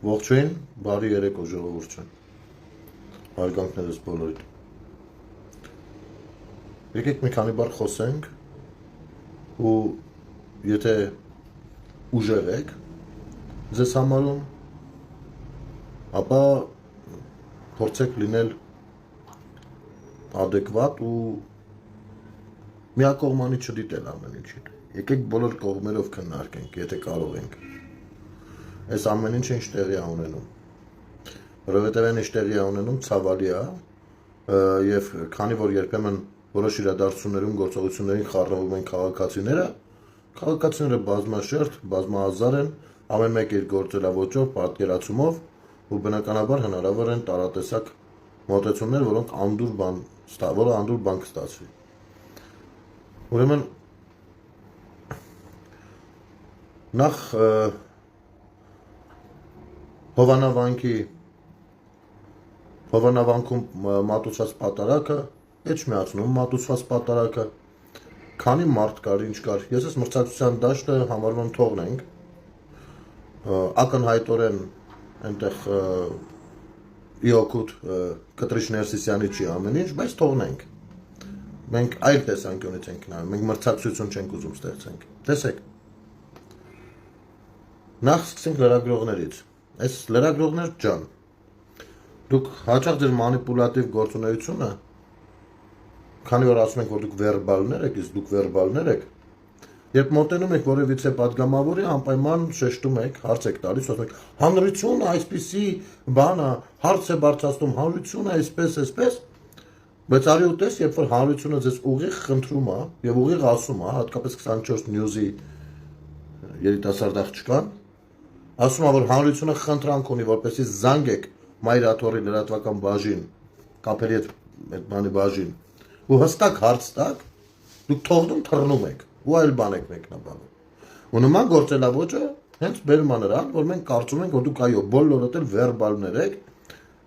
Ողջույն, բարի երեկո ժողովուրդ։ Հարգանքներս բոլորիդ։ Եկեք մի քանի բառ խոսենք ու եթե ուժեղ եք ձեզ համարում, ապա փորձեք լինել adekvat ու միակողմանի չդիտել ամեն ինչին։ Եկեք բոլոր կողմերով քննարկենք, եթե կարող ենք։ Այս ամեն ինչը ինչ տեղի է ունենում։ Որովհետև այն ինչ տեղի է ունենում ցավալի է, եւ քանի որ երբեմն որոշ իրադարձություններում գործողություններին խառնվում են քաղաքացիները բազմաշերտ, բազմահազար են, ամեն մեկ իր գործելավոճով, պատկերացումով ու բնականաբար հնարավոր են տարատեսակ մոտեցումներ, որոնք անդուր բան կստացվի։ Ուրեմն նախ Հովանավանքում մատուցված պատարակը, էջ միացնում մատուցված պատարակը, քանի մարդ կար, ինչ կար, ես ես մրցակցության դաշտը համարվում թողնենք, ակնհայտորեն այնտեղ իօգուտ կտրիչ Ներսիսյանի չի ամեն ինչ, բայց թողնենք, մենք այլ տեսանկյունից ենք նայում, մենք մրցակցություն չենք ուզում ստեղծենք, տեսեք, նախ սկսենք լրագրողներից, այս լրագրողներ ջան, դուք հաճախ ձեր մանիպուլատիվ գործունեությունը, քանի որ ասում ենք, որ դուք վերբալներ եք, իսկ դուք վերբալներ եք, երբ մոտենում եք որևիցե պատգամավորի, անպայման շեշտում եք, հարց եք տալիս, ասում եք, հանրությունը այսպիսի բանը, հարց է բարձրացնում, հանրությունը այսպես, բայց արի ու տես, երբ որ հանրությունը ձեզ ուղիղ խնդրում է եւ ուղիղ ասում է, հատկապես 24 նյուզի երիտասարդ աղջկան, ասում է, որ հանրությունը խնդրանք ունի, որպեսզի զանգեք Մայրաթորի լրատվական բաժին, կապերի այդ բանի բաժին, ու հստակ հարց տակ, դուք թողնում թռնում եք, ու այլ բան եք մեկնաբանում։ Ու նման գործելավոճը հենց բերում է նրան, որ մենք կարծում ենք, որ դուք այո, բոլորդ էլ վերբալներ եք,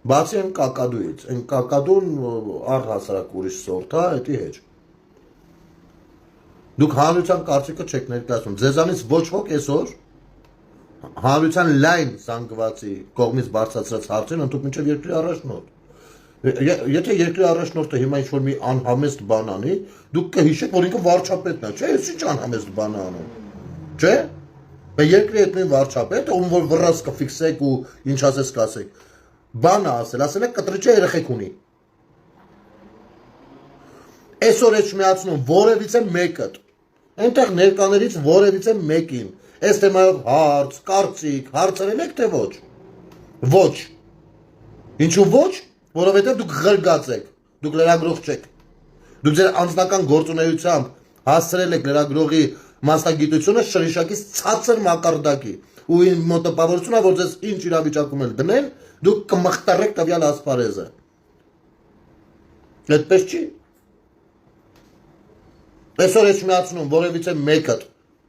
բացի այն կակադուից, այն կակադուն առհասարակ ուրիշ սորտ է, էդի հետ։ Դուք հանրության կարծիքը չեք ներկայացնում, ձեզանից ոչ ոք այսօր հանրության լայն զանգվածի կողմից բարձրացրած հարցերն ընդհանուր մինչև երկրի առաջնորդ։ Եթե երկրի առաջնորդը հիմա ինչ-որ մի անհամեստ բան անի, դուք կհիշեք, որ ինքը վարչապետն է, չէ՞, ես ինչ անհամեստ բան է անում։ Չէ՞։ Բայց երկրի այդ նույն վարչապետը, ում որ վռած կֆիքսեք ու ինչ ասես կասեք, բան է ասել է կտրիճը երեխեք ունի։ Այսօր էջ միացնում որևիցե մեկը, այնտեղ ներկաներից որևիցե մեկին այս թեմայով հարց, կարծիք, հարցրել եք թե ոչ։ Ոչ։ Ինչու ոչ, որովհետև դուք ղրգած եք, դուք լրագրող չեք։ Դուք ձեր անձնական գործունեությամբ հասցրել եք լրագրողի մասնագիտությունը շրիշակից ցածր մակարդակի ու իմ տպավորությունն է, որ ձեզ ինչ իրավիճակում էլ դնեն, դուք կմխտարեք տվյալ ասպարեզը։ Այդպես չի։ Այսօր էջ միացնում որևիցե մեկը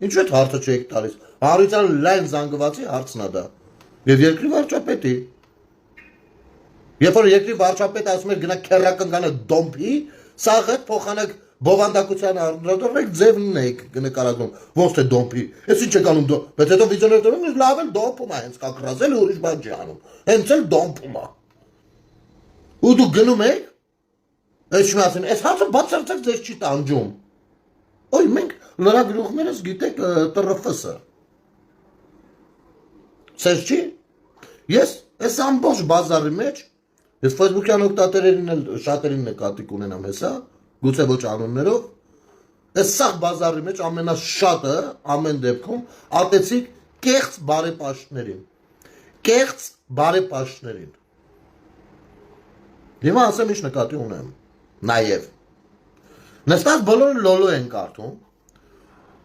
ինչու այդ հարցը չեք տալիս։ Հանրության լայն զանգվածի հարցն է դա։ Եվ երկրի վարչապետի։ Երբ որ երկրի վարչապետը ասում է գնա քերակնկանը դոմփի, սաղ է փոխանակ բովանդակության արտադրեք ձևն եք նկարագրում։ Ոնց թե դոմփի։ Էս ինչ եք անում դո։ Բայց հետո վիդեոներ դնում լավ էլ դոմփում է, հենց կակրազել ուրիշ բան չի անում։ Հենց էլ դոմփում է։ Ու դու գնում եք։ Այս շմացին, այս հարցը բացարձակ ձեզ չի տանջում։ Ոյ մենք լրագրողներս գիտեք ՏՌՖ-ը։ Սենց չի։ Ես այս ամբողջ բազարի մեջ ես Facebook-յան օգտատերերին էլ շատերին նկատի կունենամ հեսա, գուցե ոչ անուններով, այս սաղ բազարի մեջ ամենաշատը ամեն դեպքում ատեցիկ կեղծ բարեպաշտներին։ Կեղծ բարեպաշտներին։ Հիմա ասեմ ինչ նկատի ունեմ։ Նաև նստած բոլորը լոլո են կարդում,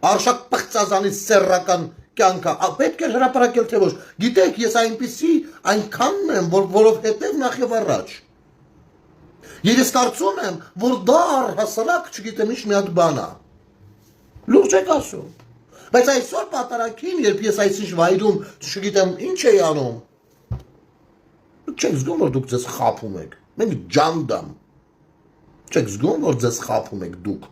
արշակ պղծազանի սերրական կյանքը, պետք է հրապարակել թե ոչ, գիտեք, ես այնպիսի այնքանն եմ, որովհետև նախ եւ առաջ։ Եվ ես կարծում եմ, որ դա առհասարակ, չգիտեմ ինչ մի հատ բան է։ Լուրջ եք ասում։ Բայց այսօր պատարակին, երբ ես այսինչ վայրում, չգիտեմ ինչ էի անում, չեք զգում, որ դուք ձեզ խաբում եք, մենք ջանդամ, չեք զգում, որ ձեզ խաբում եք դուք,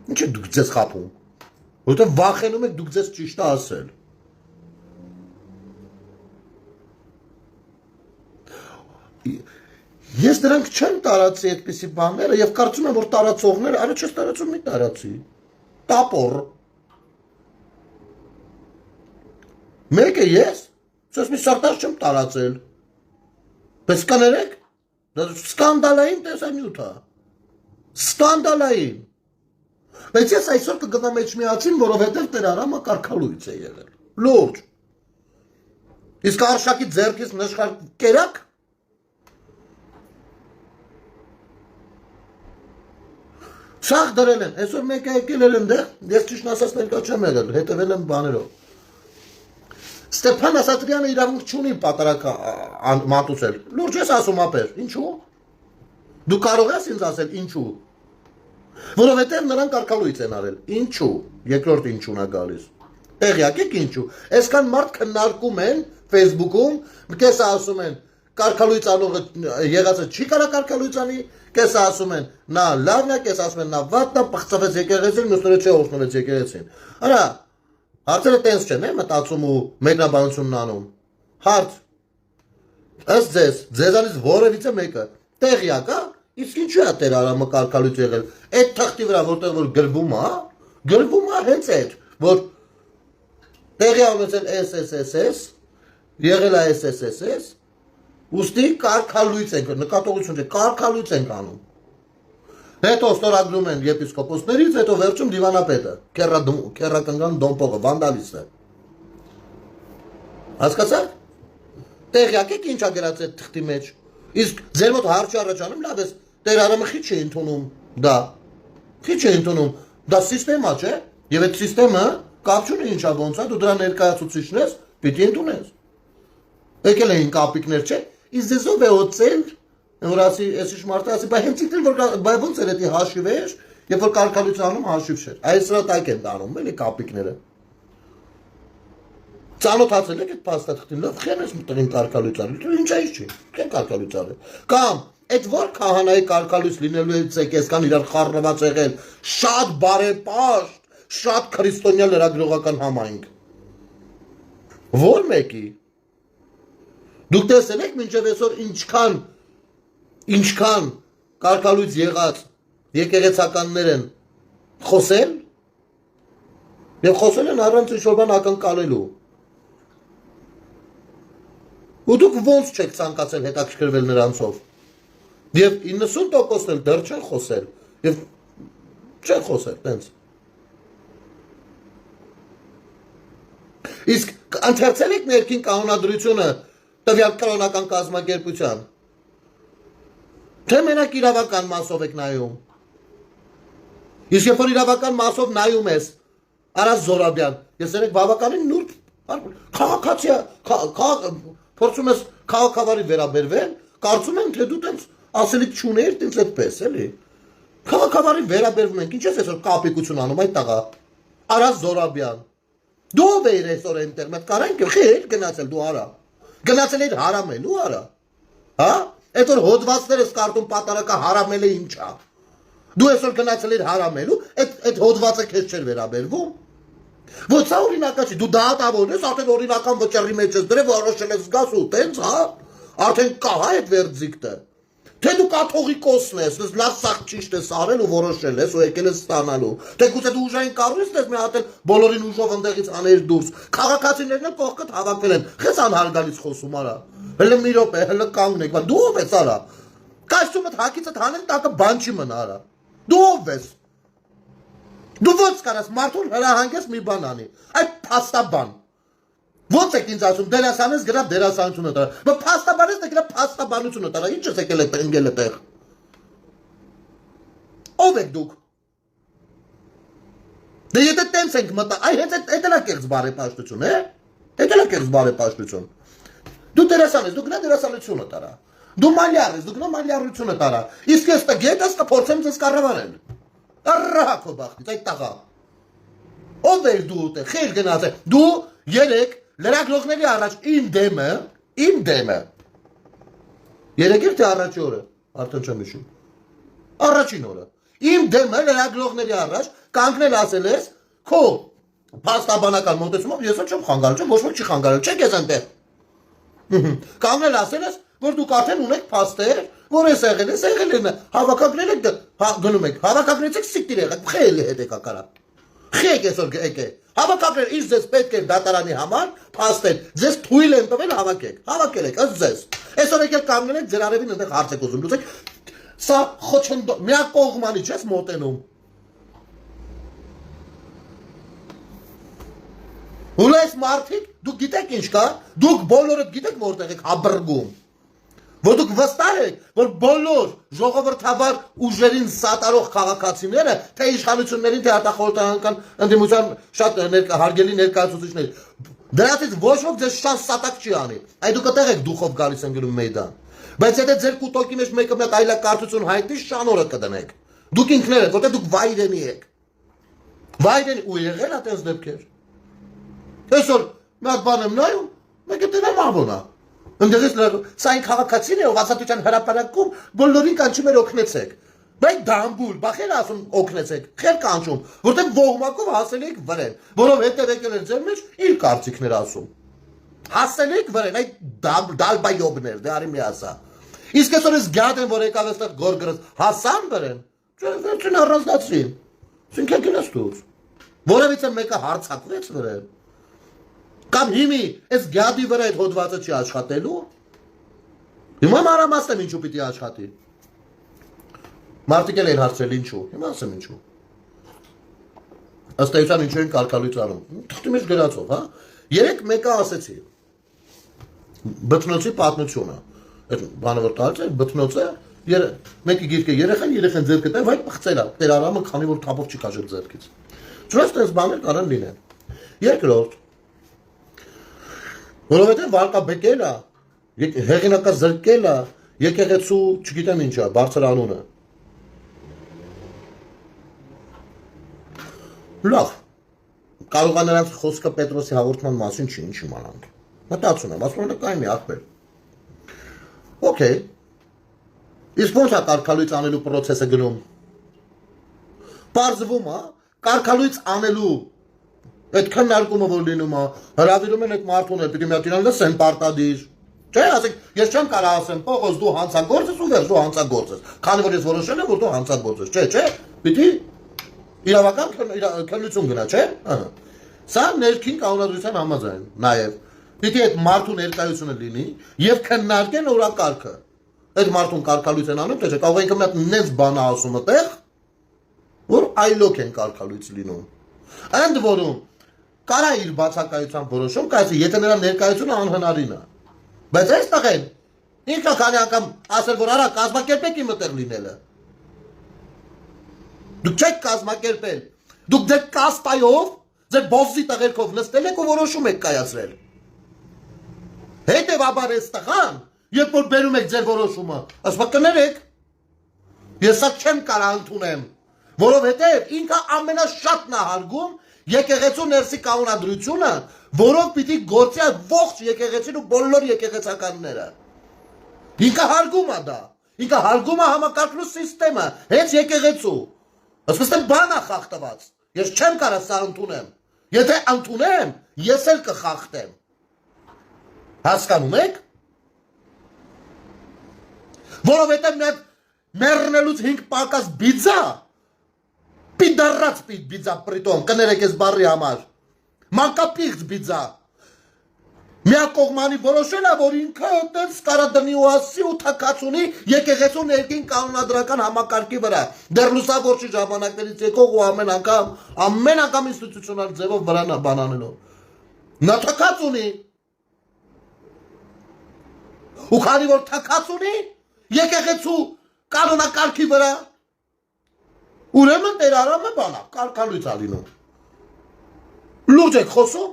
ինչ եք դուք ձեզ խաբում, որովհետև վախենում եք դուք ձեզ ճիշտը ասել, Ես դրանք չեմ տարածի այդպիսի բաները եւ կարծում եմ որ տարածողները արի չես տարածում մի տարածի տապոր մեկը ես ես մի սարտար չեմ տարածել պես կներեք դա սկանդալային տեսանյութ է սկանդալային բայց ես այսօր կգնամ Էջմիածին որովհետեւ Տեր Արամը կարգալույց է եղել լուրջ իսկ Արշակի ձեռքից նշխար կերակ Շախ դրել են, այսօր մեկը եկել էր ընդեղ, ես ճիշտ ասած ներկա չեմ եղել, հետևել եմ բաներով։ Ստեփան Ասատրյանը իրավունք չունի պատարակ մատուցել։ Լուրջ ես ասում ապեր, ինչու՞։ Դու կարող ես ինձ ասել ինչու։ Որովհետև նրանք կարգալույց են արել։ Ինչու։ Երկրորդ ինչուն է գալիս։ Տեղյակ եք ինչու։ Այսքան մարդ քննարկում են Facebook-ում, կեսը ասում են կարգալույց անողը եղածը չի կարա կարգալույց անի, կեսը ասում են նա լավն է, կեսը ասում են նա վատն է, պղծվեց եկեղեցին, մյուսները չէ օգնվեց եկեղեցին։ Արա, հարցերը տենց չեն, մտածում ու մեկնաբանությունն անում։ Հարց։ Ըստ ձեզանից որևիցե մեկը տեղյակ է, իսկ ինչու է Տեր Արամը կարգալույց եղել։ Այդ թղթի վրա որտեղ որ գրվում է հենց այդ, որ տեղի ունեցել SSSS, եղել է SSSS Ուստի կարգալույց ենք, նկատողություն չէ, կարգալույց ենք անում։ Հետո ստորագրում են եպիսկոպոսներից, հետո վերջում դիվանապետը, քերակնգան դոմպողը, վանդալիստը։ Հասկացաք։ Տեղյակ եք ինչ ա գրած այդ թղթի մեջ։ Իսկ ձեր մոտ հարց առաջանում, լավ է, Տեր Արամը քիչ է ընդունում դա։ Քիչ է ընդունում, դա սիստեմա չէ, եւ այդ սիստեմը կապ չունի ինչա ոնց է, դու դրա ներկայացուցիչն ես, պիտի ընդունես։ Եկել էին կապիկներ, չէ։ Իսկ ձեզ ով է օծել, որ ասի, այսիշ մարդը ասի, բա հենց իքնել, որ ոնց էր էդի հաշիվ էր, երբ որ կարգալույց անում հաշիվ չէր։ Այս սրա տակ են տանում, էլի կապիկները։ Ծանոթացել եք այդ փաստաթղթին, լավ խեն ես մտերին կարգալույց արել, ինչ է չի, քեն կարգալույց արել։ Կամ այդ որ քահանայի կարգալույց լինելուց եք այսքան իրար խառնված եղել, շատ բարեպաշտ, շատ քրիստոնյա լրագրողական համայնք։ Որ մեկի Դուք տեսել եք մինչև այսօր ինչքան կարգալույց եղած եկեղեցականներ են խոսել եւ խոսել են առանց ինչ-որ բան ակնկալելու։ Ու դուք ոնց չեք ցանկացել հետաքրքրվել նրանցով։ Եվ 90%-ն էլ դեռ չեն խոսել եւ չեն խոսել տենց։ Իսկ ընթերցել եք ներքին կանոնադրությունը տվյալ կրոնական կազմակերպության։ Թե մենակ իրավական մասով եք նայում։ Իսկ երբ որ իրավական մասով նայում ես, Արաս Զորաբյան, ես երեք բավականին նուրբ քաղաքացի փորձում ես քաղաքավարի վերաբերվել, կարծում եմ թե դու տենց ասելիք չունեիր տենց այդպես էլի։ Քաղաքավարի վերաբերվում ենք, ինչ ես այսօր կապիկություն անում այդ տղա։ Արաս Զորաբյան։ Դու ով ես այսօր այնտեղ, մենք կարանք խիլ գնացել դու արա։ Գնացել էր հարամելու արա։ Հա? Այդ որ հոդվածներս կարտում պատարակը հարամելը ինչ է։ Դու այսօր գնացել էր հարամելու, այդ հոդվածը քեզ չէր վերաբերվում։ Ոչ սա օրինակա չի, դու դատավոր ես, արդեն օրինական վճռի մեջ ես դրել, որոշել ես գաս ու տենց, հա? Արդեն կա հա այդ վերձիկտը։ Թե դու կաթողիկոսն ես, լավ սաղ ճիշտ ես արել ու որոշել ես ու եկել ես ստանալու։ Թե գուցե դու ուժային կառույցն ես մի հատ էլ բոլորին ուժով ընդեղից անել դուրս։ Քաղաքացիներն էլ կողքդ հավաքել են։ Խես անհարգալից խոսում արա։ Հələ մի րոպե, հələ կանգնեք, բա դու ով ես արա։ Կաշտումդ հակիցդ հանել տակը բան չի մնա արա։ Դու ով ես։ Դու ո՞նց կարաս մարդուն հրահանգես մի բան անի։ Այդ փաստաբան։ Ո՞նց եք ինձ ասում դերասանես գրա դերասանությունը տարա։ Բա փաստաբանես դե գրա փաստաբանությունը տարա։ Ինչ ես եկել եք ընկել այդտեղ։ Ով եք դուք։ Դե եթե տենց ենք մտա, այ հենց այդ էլա կեղծ բարեպաշտություն, է։ Այդ էլա կեղծ բարեպաշտություն։ Դու դերասան ես, դու գնա դերասանությունը տարա։ Դու մալյար ես, դու գնա մալյարությունը տարա։ Իսկ ես տգետս կփորձեմ ձեզ կառավարել։ Առա քո բախտից այդ տղա։ Ով ես դու ուտե, խիլ գնացե։ Դու երեք լրագրողների առաջ իմ դեմը երեկ էր թե առաջի օրը, արդեն չեմ հիշում։ Առաջին օրը։ Իմ դեմը լրագրողների առաջ կանգնել ասել ես քո փաստաբանական մոտեցումով ես չեմ խանգարել, ոչ ոք չի խանգարել, չէ՞ քեզ այնտեղ։ Կանգնել ասել ես որ դուք արդեն ունեք փաստեր, որ էս եղել են, հավաքագրել եք, գնում եք, հավաքագրեցեք սիկտիր եղեք, խելի հետ եկա կարա։ Խեք այսօր եկե։ Հավաքագրել ինչ ձեզ պետք է դատարանի համար, փաստեր, ձեզ թույլ են տվել հավաքեք, հավաքել եք, ըստ ձեզ։ Այսօր եկել կանգնել եք ձեր արևին այնտեղ հարց եք ուզում լուծեք։ Սա խոչընդոտ, միակ կողմանի չես մոտենում։ Ուլես մարդիկ, դուք գիտեք ինչ կա, դուք բոլորդ գիտեք որտեղ եք հաբրգում, որ դուք վստահ եք, որ բոլոր ժողովրդավար ուժերին սատարող քաղաքացիները, թե իշխանություններին, թե արտախորհրդարանական ընդդիմության շատ հարգելի ներկայացուցիչներ, դրանից ոչ ոք ձեզ շատ սատակ չի անի, այդ դուք այդտեղ եք դուխով գալիս են գնում մեյդան, բայց եթե ձեր կուտոկի մեջ մեկը մեկ այլակարծություն հայտնի, շանորը կդնեք, դուք ինքներ եք, որտեղ դուք վայրենի եք, վայրենի ու եղել ա տենց դեպքեր։ Այսօր մի հատ բան եմ նայում, մեկը դրամ ավոնա։ Ընդդեղից սա այն քաղաքացին է, ով ազատության հրապարակում բոլորին կանչում էր օգնեցեք։ Բայց դամբուլ, բախել ասում օգնեցեք, խեր կանչում, որտեղ ողմակով հասել եք վրեն, որովհետև եկել էր ձեր մեջ իր կարծիքներ ասում։ Հասել եք վրեն, այդ դալբայոբներ, դե արի մի ասա։ Իսկ այսօր ես գյադ եմ, որ եկավ այստեղ գորգրս, հասան վրեն, վերջին առանձնացրին, սինքեր գնաց դուրս։ Որևիցե մեկը հարցակվեց վրեն։ Կամ հիմի այս գյադի վրա այդ հոդվածը չի աշխատելու։ Հիմա մանրամասն եմ ինչու պիտի աշխատի։ Մարդիկ էլ են հարցրել ինչու։ Հիմա ասեմ ինչու։ Ըստ էության ինչու են կարգալույց անում։ Թղթի մեջ գրածով, հա։ Երեք մեկը ասեցի։ Բթնոցի պատմությունը։ Այդ բանը որ տալիս է, բթնոցը մեկի գիրքը երեխան ձեռքը տեղ, վայ պղծել է։ Տեր Արամը քանի որ թափով չի քաշել ձեռքից։ Չնայած այս բաներ կարան լինեն։ Երկրորդ որովհետև վարկաբեկել է, հեղինակա զրկել է, եկեղեցու, չգիտեմ ինչ է, բարձր անունը։ Լավ, կարող է նրանց խոսքը Պետրոսի հաղորդման մասին չի, ինչ իմանանք։ Մտածում եմ, ասում եմ կայմի ախպեր։ Okay, իսկ ոնց է կարգալույց անելու պրոցեսը գնում։ Պարզվում է, կարգալույց անելու այդ քննարկումը որ լինում է, հրավիրում են այդ մարդուն, պիտի մի հատ իրան լսեն պարտադիր։ Չէ, ասեք, ես չեմ կարող ասեմ, Պողոս դու հանցագործ ես ու վերջ դու հանցագործ ես։ Քանի որ ես որոշել եմ, որ դու հանցագործ ես, չէ, պիտի իրավական քննություն գնա, չէ։ Սա ներքին կանոնադրության համաձայն, նաև պիտի այդ մարդու ներկայությունը լինի եւ քննարկեն օրակարգը։ Այդ մարդուն կարգալույց են անում, թե չէ, կարող ենք մի հատ նենց բան ասում այդտեղ, որ այլոք են կարգալույց լինում։ Ընդ որում կարա իր բացակայությամբ որոշում կայացի, եթե նրա ներկայությունը անհնարին է։ Բայց այս տղեն ինքը քանի անգամ ասել, որ արա կազմակերպեք իմ այդտեղ լինելը։ Դուք չեք կազմակերպել։ Դուք ձեր կաստայով, ձեր բոզի տղերքով նստել եք ու որոշում եք կայացրել։ Հետևաբար այս տղան, երբ որ բերում եք ձեր որոշումը, ասում կներեք։ Ես սա չեմ կարող ընդունեմ, որովհետև ինքը ամենաշատն է հարգում եկեղեցու ներսի կանոնադրությունը, որով պիտի գործի ողջ եկեղեցին ու բոլոր եկեղեցականները։ Ինքը հարգում է դա, ինքը հարգում է համակարգելու սիստեմը, հենց եկեղեցու։ Ասում բան է խախտված, ես չեմ կարող սա ընդունեմ, եթե ընդունեմ, ես էլ կխախտեմ։ Հասկանում եք։ Որովհետև մեռնելուց 5 պակաս բիձա, պիդարած բիձա պրիտոմ, կներեք ես բարի համար, մանկապիղծ բիձա, միակողմանի որոշել է, որ ինքը տենց կարադնի ու ասի ու թակած ունի եկեղեցու ներքին կանոնադրական համակարգի վրա, դեռ լուսավորչի ժամանակներից եկող ու ամեն անգամ ինստիտուցիոնալ ձևով վրան բանանելով։ Նա թակած ունի, ու քանի որ թակած ունի, եկեղեցու կանոնակարգի վրա, ուրեմն Տեր Արամը բանա, կարգալույց ա լինում։ Լուրջ եք խոսում,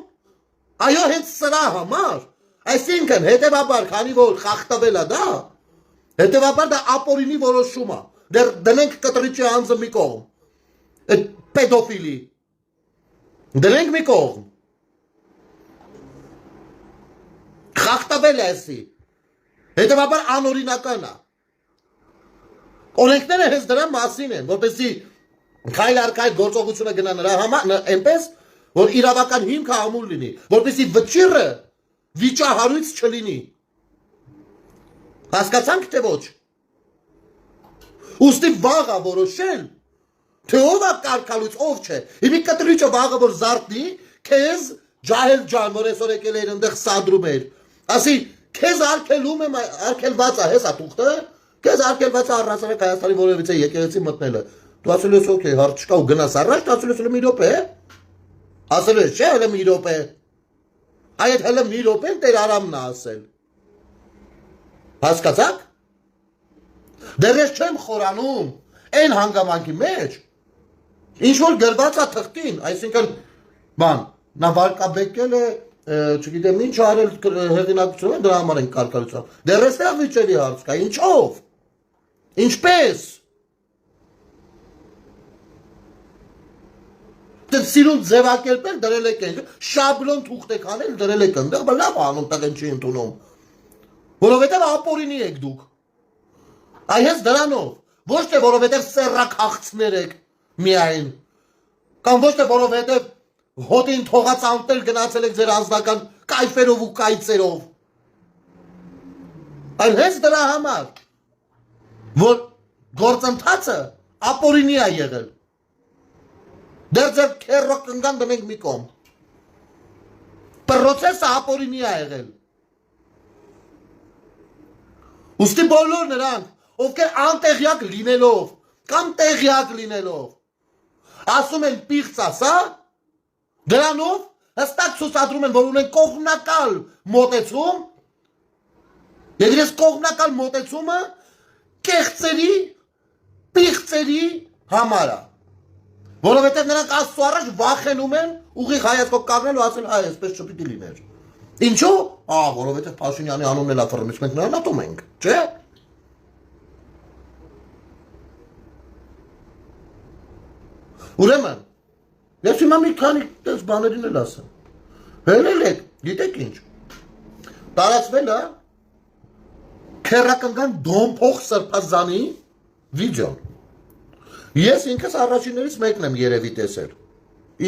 այո հենց սրա համար, այսինքն հետևաբար, քանի որ խախտվել է դա, հետևաբար դա ապօրինի որոշում է, դեռ դնենք կտրիչի անձը մի կողմ, այդ պեդոֆիլի, դնենք մի կողմ, խախտվել է այսի, հետևաբար անօրինական է։ Օրենքները հենց դրա մասին են, որպեսզի քայլ առ քայլ գործողությունը գնա նրա համար, այնպես որ իրավական հիմքը ամուր լինի, որպեսզի վճիռը վիճահարույց չլինի։ Հասկացանք թե ոչ։ Ուստի վաղը որոշել, թե ով է կարկալուց, ով չէ։ Հիմի կտրիչը վաղը որ զարտնի, քեզ ջահել ջան, որ այսօր եկել էր այնտեղ սադրում էր։ Ասի, քեզ արկելում եմ, արկելված է, հեսա թուղթը, քեզ արկելված է առհասարակ Հայաստանի որևիցե եկեղեցի մտնելը։ Դու ասել ես օքեյ, հարց չկա ու գնաս առաջ, դու ասել ես հələ մի րոպե։ Ասել ես, չէ, հələ մի րոպե։ Այդ հələ մի րոպեն Տեր Արամն է ասել։ Հասկացաք։ Դեռ ես չեմ խորանում այն հանգամանքի մեջ, ինչ որ գրված է թղթին, այսինքն բան, նա վարկաբեկել է, չգիտեմ ինչ արել հեղինակությունը, դրա համար են կարկալությամբ։ Դեռ էստեղ վիճելի հարց կա, ինչով։ Ինչպես։ Սիրուն ձևակերպել դրել եք են, շաբլոն թուղթ եք անել դրել եք ընդեղ, բայց լավ անում տղեն չի ընդունում, որովհետև ապորինի եք դուք, այս դրանով, ոչ թե որովհետև սեռաքաղցներ եք միայն, կամ ոչ թե որովհետև հոտին թողած անտել գնացել եք ձեր անձնական կայֆերով ու կայծերով, այլ հենց դրա համար, որ գործընթացը ապորինի է եղել, դեր ձեր քերրոք ընկան դնենք մի կողմ։ Պրոցեսը ապորինի է եղել։ Ուստի բոլոր նրանք, ովքեր անտեղյակ լինելով, կամ տեղյակ լինելով, ասում են պիղծ ասա, դրանով հստակ ցուցադրում են, որ ունեն կողմնակալ մոտեցում, եւ ես կողմնակալ մոտեցումը կեղծերի, պիղծերի համար է։ Որովհետև նրանք Աստծո առաջ վախենում են ուղիղ հայացքով կանգնել ու ասել հայ, այսպես չպիտի լիներ։ Ինչու՞։ Որովհետև Փաշինյանի անունն էլ افռում, մենք նրան ատում ենք, չէ՞։ Ուրեմն, ես հիմա մի քանի տես բաներին էլ ասեմ։ Հերել եք, գիտեք ինչ։ Տարածվել է քերակնկան դոմփող սրբազանի վիդեոն։ Ես ինքս առաջիններից մեկն եմ երևի տեսել,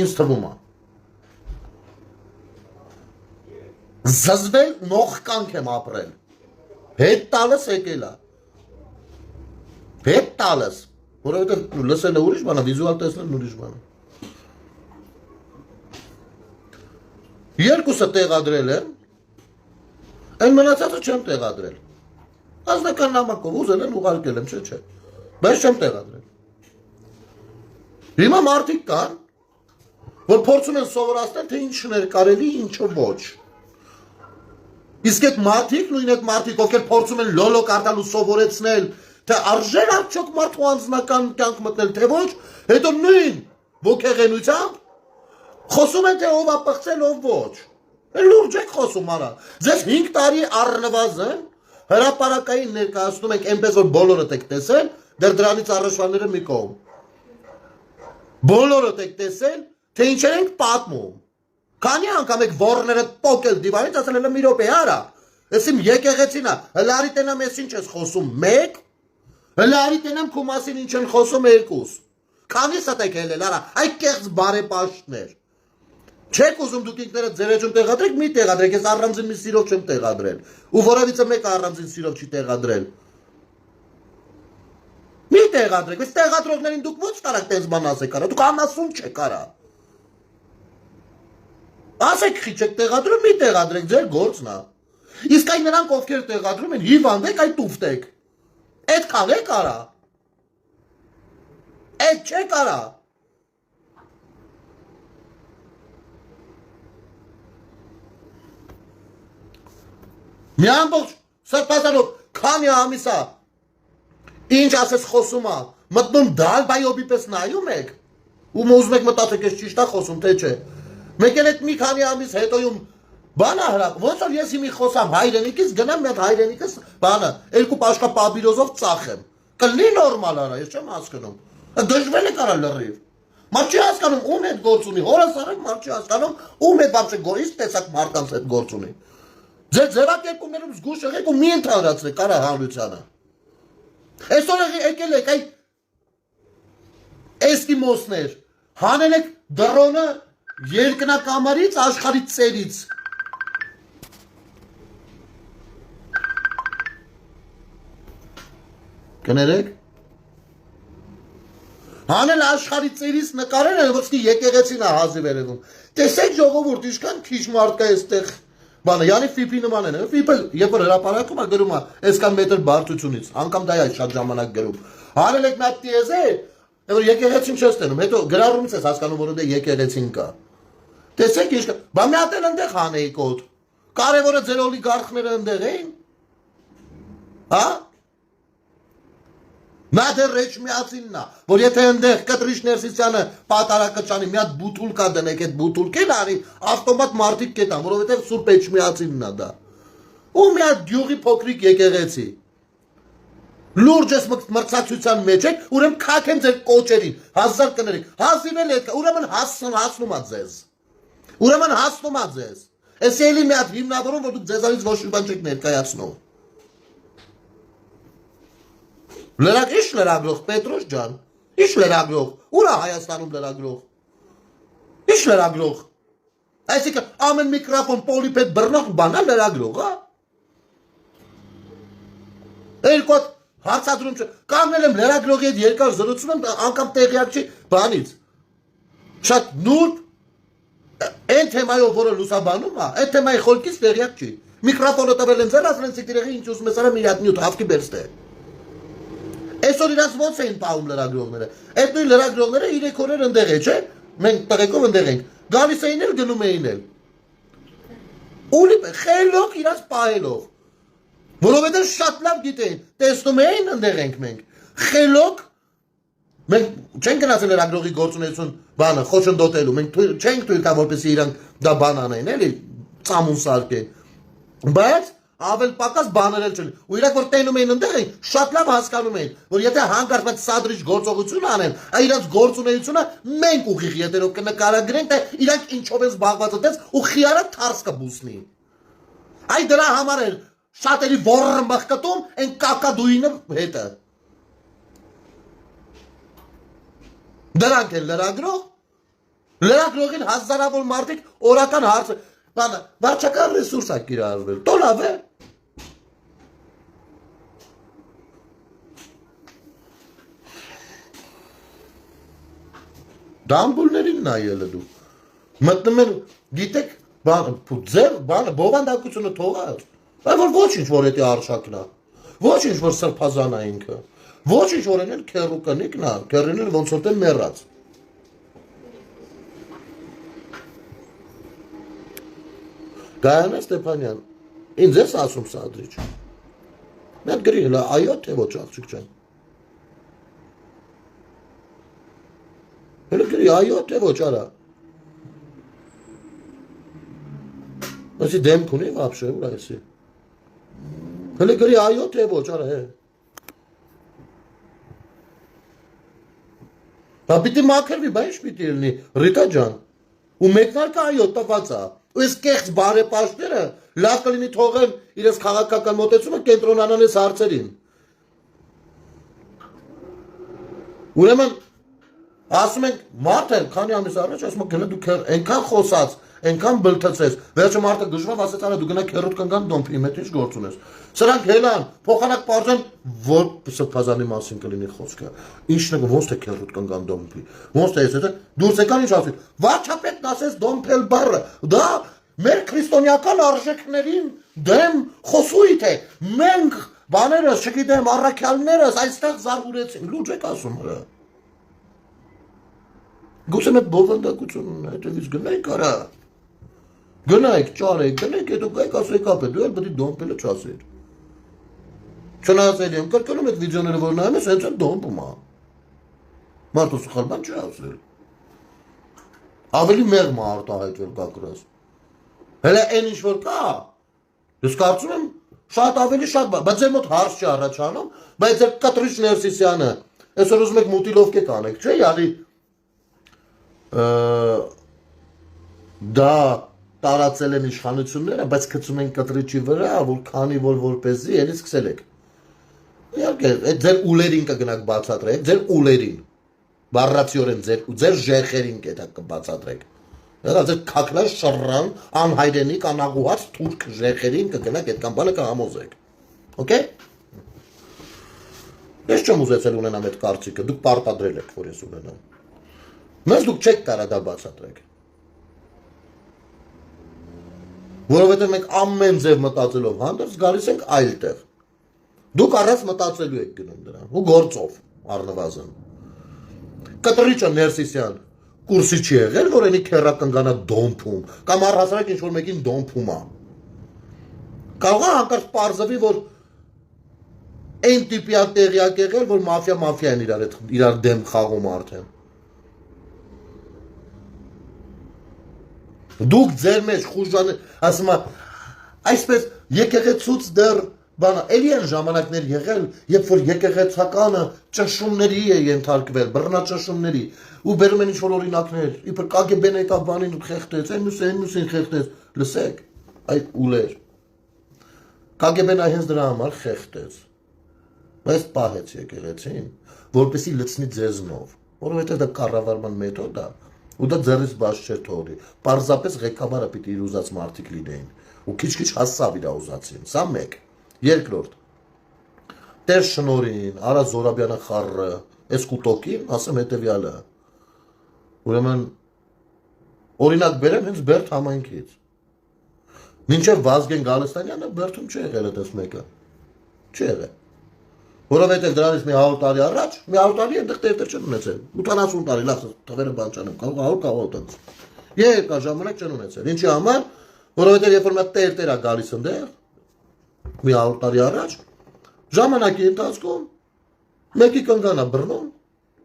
ինձ թվում է։ Զզվել նողկանք եմ ապրել, հետ տալս եկել է, հետ տալս, որովհետև լսելը ուրիշ բան է, վիզուալ տեսնելն ուրիշ բան է։ Երկուսը տեղադրել եմ, այն մնացածը չեմ տեղադրել, ազնական նամակով ուզել են ուղարկել եմ, չէ, բայց չեմ տեղադրել։ Հիմա մարդիկ կան, որ փորձում են սովորացնել, թե ինչն էր կարելի, ինչը ոչ։ Իսկ այդ մարդիկ, նույն այդ մարդիկ, ովքեր փորձում են լոլոկ արտալ ու սովորեցնել, թե արժեր արդյոք մարդու անձնական կյանք մտնել, թե ոչ, հետո նույն ոգեղենությամբ խոսում են, թե ով է պղծել, ով ոչ։ Լուրջ եք խոսում արա։ Ձեզ 5 տարի առնվազն հրապարակային ներկայացնում եք այնպես, որ բոլորդ եք տեսել, դեռ դրանից առաջվանները մի կողմ։ Բոլորդ եք տեսել, թե ինչեր ենք պատմում։ Քանի անգամ եք ворները պոկել դիվանից, ասել եմ մի րոպե արա։ Ես իմ եկեղեցին է, հլարի տենամ ես ինչ ես խոսում 1, հլարի տենամ քո մասին ինչ են խոսում 2։ Քանիսը եք ելել արա, այ կեղծ բարեպաշտներ։ Չեք ուզում դուք ինքներդ ձեր էջում տեղադրեք, մի տեղադրեք, ես առանձին մի սիրով չեմ տեղադրել։ Ու որևիցե մեկը առանձին սիրով չի տեղադրել։ Մի տեղադրեք, այս տեղադրողներին դուք ոչ տարակ տես բան ասեք արա, դուք անասուն չեք արա։ Ասեք խիչ եք տեղադրում, մի տեղադրեք, ձեր գործն է։ Իսկ այն նրանք ովքեր տեղադրում են, հիվանդ եք, այդ տուֆտեք։ Այդքան եք արա։ Այդ չեք արա։ Մի ամբողջ սրբազանով քանի ամիս է, ինչ ասես խոսում է, մտնում դալբայոբի պես նայում եք, ու ուզում եք մտածեք ես ճիշտ է խոսում, թե չէ։ Մեկ էլ այդ մի քանի ամիս հետոյում բանա հրակ, ոնց որ ես հիմի խոսամ հայրենիքից, գնամ մի հատ հայրենիքս բանը, 2 պաշկա պաբիրոզով ծախեմ։ Կլինի նորմալ արա, ես չեմ հասկանում։ Դժվել եք արա լրիվ։ Մարդ չի հասկանում ում հետ գործ ունի, հորս արեք մարդ չի հասկանում ում հետ բարձր գորից տեսակ մարդկանց հետ գործ ունի։ Ձեր ձևակերպումներում զգուշ եղեք ու մի ընդհանրացրեք արա հանրությանը։ Այսօր եկել եք այդ էսկիմոսներ, հանել եք դրոնը երկնակամարից աշխարհի ծերից։ Կներեք։ Հանել աշխարհի ծերից նկարել են, ոսկի եկեղեցին է հազի վերևում։ Տեսեք ժողովուրդ, ինչքան քիչ մարդ կա այստեղ։ Բանը, յանի ֆիփի նման են, ֆիփը երբ որ հրապարակում է գրում է, այսքան մետր բարձրությունից, անգամ դա է շատ ժամանակ գրում։ Հանել եք մի հատ տիեզե, որ եկեղեցին չես տենում, հետո գրառումից ես հասկանում, որ դե եկեղեցին կա։ Տեսեք ինչ կա, բա մի հատ էլ ընդեղ հանեի կոդ։ Կարևորը ձեր օլիգարխները ընդեղ էին։ Հա? Նա դեռ ռեչ միացինն է, որ եթե ընդեղ կտրիչ Ներսիսյանը պատարակը չանի, մի հատ բութուլ կա դնեք, այդ բութուլքին արի, ավտոմատ մարդիկ կետան, որովհետև սուրբ էչ միացինն է դա։ Ու մի հատ գյուղի փոքրիկ եկեղեցի։ Լուրջ ես մրցակցության մեջ եք, ուրեմն քաքեն ձեր կոչերին, 1000 կներեք, հազիվել եք, ուրեմն հասնում ա ձեզ։ Ուրեմն հասնում ա ձեզ։ Էս էլի մի հատ հիմնավորում, որ դուք ձեզանից ոչ մի բան չեք ներկայացնում։ Լրակ ինչ լրագրող Պետրոս ջան, ինչ լրագրող, ուր է Հայաստանում լրագրող, ինչ լրագրող, այսինքն ամեն միկրոֆոն պոլիպետ բռնող բանա լրագրող, հա, երկու հատ հարցադրում չէ, կանգնել եմ լրագրողի հետ երկար զրուցում եմ, անգամ տեղյակ չի բանից, շատ նուրբ, այն թեմայով, որը լուսաբանում է, այդ թեմայի խորքից տեղյակ չի, միկրոֆոնը տվել են ձեր, ասել են սիկտիրեղի ինչ ուզում ես արա մի հատ նյութ հավքի բերստե։ Այսօր իրանց ոնց էին պահում լրագրողները։ Այդ նույն լրագրողները 3 օրեր ընդեղ է, չէ՞։ Մենք տղեկով ընդեղ ենք։ Գալիս էին էլ գնում էին էլ։ Ուլի խելոք իրանց պահելով։ Որովհետև շատ լավ գիտեին, տեսնում էին ընդեղ ենք մենք։ Խելոք մենք չենք գնացել լրագրողի գործունեություն բանը խոչընդոտելու, մենք չենք թույլ տա որպեսզի իրանք դա բան անեն, էլի ծամուն սարքեն։ Բայց Ավել պակաս բաներ էլ չեն։ Ու իրանք որ տենում էին ընդեղ էին, շատ լավ հասկանում էին, որ եթե հանկարծ բայց սադրիչ գործողություն անեն, այրանց գործունեությունը մենք ուղիղ եթերով կնկարագրենք, թե իրանք ինչով են զբաղված այդպես ու խիարա թարս կբուսնի։ Այ դրա համար էր շատերի ոռը մխկտում այն կակադույինը հետը։ Դրանք են լրագրող, լրագրողին հազարավոր մարդիկ օրական հարցը Բանը, վարչական ռեսուրս է կիրառվել, տո լավ է։ Դամբուլներին նայելը դու։ Մտնում են, գիտեք, ձեր բանը, բովանդակությունը թողած, այ որ ոչինչ որ էտի արշակն է, ոչինչ որ սրբազան է ինքը, ոչինչ որ են էլ քերու կնիկն է, քերին էլ ոնց որ տեն մեռած։ Գայանե Ստեփանյան, ինձ ես ասում սադրիչ։ Մի հատ գրի հլա, այո թե ոչ աղջիկ ջան։ Հլա գրի, այո թե ոչ արա։ Ասի դեմք ունի վաբշե, ուր այսի։ Հլա գրի, այո թե ոչ արա, հե։ Բա պիտի մաքրվի, բա ինչ պիտի լինի, Ռիտա ջան։ Ու մեկնարկը այո տված է։ Ու այս կեղծ բարեպաշտները լավ կլինի թողեն իրենց քաղաքական մոտեցումը կենտրոնանան այս հարցերին։ Ուրեմն ասում ենք մարդը քանի ամիս առաջ ասում գնա դու այնքան խոսած, այնքան բլթացես, վերջը մարդը գժվավ ասեց արա դու գնա քերոտ կանգան դոմփի մեծ ինչ գործ ունես։ Սրանք հելան, փոխանակ բարձան որ սփազանի մասին կլինի խոսքը։ Ինչն է ոնց թե քերոտ կանգան դոմփի։ Ոնց թե այսը դուրս եկան ինչ ասել։ Վարչապետն ասեց դոմփել բառը։ Դա մեր քրիստոնեական արժեքներին դեմ խոսույթ է։ Մենք բաներս, չգիտեմ, առաքյալներս այստեղ զարհուրեցին։ Լուրջ եք ասում հրա։ Գուցե մեկ բովանդակությունն է, հետևից գնայք արա։ Գնայք, ճարեք, գնայք, հետո գայք ասեք ապե, դու էլ պետք է դոմփելը չասեր։ Չնայած եմ կրկնում եք վիդեոները որ նայում ես, հենց էլ դոմփում է։ Մարդու սխալ բան չի ասել։ Ավելի մեղմ է արտահայտվել կակրած։ Հələ այն ինչ որ կա, ես կարծում եմ շատ ավելի շատ բան, բայց ձեր մոտ հարց չի առաջանում, բայց ձեր կտրիչ Ներսիսյանը, այսօր ուզում եք մուտիլովկե կանեք, չէ՞, յալի դա տարածել են իշխանությունները, բայց գցում են կտրիչի վրա, որ քանի որ որպեսզի էլի սկսել եք։ Իհարկե, այդ ձեր ուլերին կգնաք բացատրեք, ձեր ուլերին, բառացիորեն ձեր ժեխերին կետակ կբացատրեք։ Ձեր քակլաշ շռան, անհայրենի, կանաղուհաց, թուրք ժեխերին կգնաք, այդ կան բանը կհամոզեք։ Okay? Ես չեմ ուզեցել ունենամ այդ կարծիքը, դուք պարտադրել եք, որ ես ունենամ։ Մեզ դուք չեք կարա դա բացատրեք։ Որովհետև մենք ամեն ձև մտածելով հանդերձ գալիս ենք այլ տեղ։ Դուք առանց մտածելու եք գնում դրան, ու գործով առնվազն։ Կտրիչը Ներսիսյան կուրսի չի եղել, որ այնի քերական գանա դոմփում, կամ առհասարակ ինչ-որ մեկին դոմփում է։ Կարող է հանկարծ պարզվի, որ այն տիպի տեղյակ եղել, որ մաֆիա են իրար դեմ խաղում արդեն։ Դուք ձեր մեջ խուժան, ասում է, այսպես եկեղեցուց դեռ բանա, էլի են ժամանակներ եղել, երբ որ եկեղեցականը ճնշումների է ենթարկվել, բռնաճնշումների, ու բերում են ինչ-որ օրինակներ, իբր KGB-ն եկավ բանին ու խեղդեց, այն մյուսին խեղդեց, լսեք, այդ ուլեր։ KGB-ն հենց դրա համար խեղդեց, բայց պահեց եկեղեցին, որպեսի լցնի ձեզնով, որովհետև դա կառավարման մեթոդ է, ու դա ձեռից բաց չէր թողնի, պարզապես ղեկավարը պիտի իր ուզած մարդիկ լինեին, ու քիչ-քիչ հասավ իր ուզածին, սա մեկ, երկրորդ, Տեր Շնորհին, Արա Զորաբյանը խառը, այս կուտոկին, ասեմ հետևյալը, ուրեմն, օրինակ բերեմ հենց Բերդ համայնքից, մինչև Վազգեն Գալստանյանը Բերդում չի եղել այդպես մեկը, չի եղել, որովհետև դրանից մի 100 տարի առաջ, մի 100 տարի այնտեղ տերտեր չեն ունեցել, 80 տարի, լավ, թվերը բան չանեմ, կարող այդպես, երկար ժամանակ չեն ունեցել, ինչի համար, որովհետև երբ որ մի տերտեր է գալիս ընդեղ, մի 100 տարի առաջ, ժամանակի ընթացքում մեկի կնգան է բռնում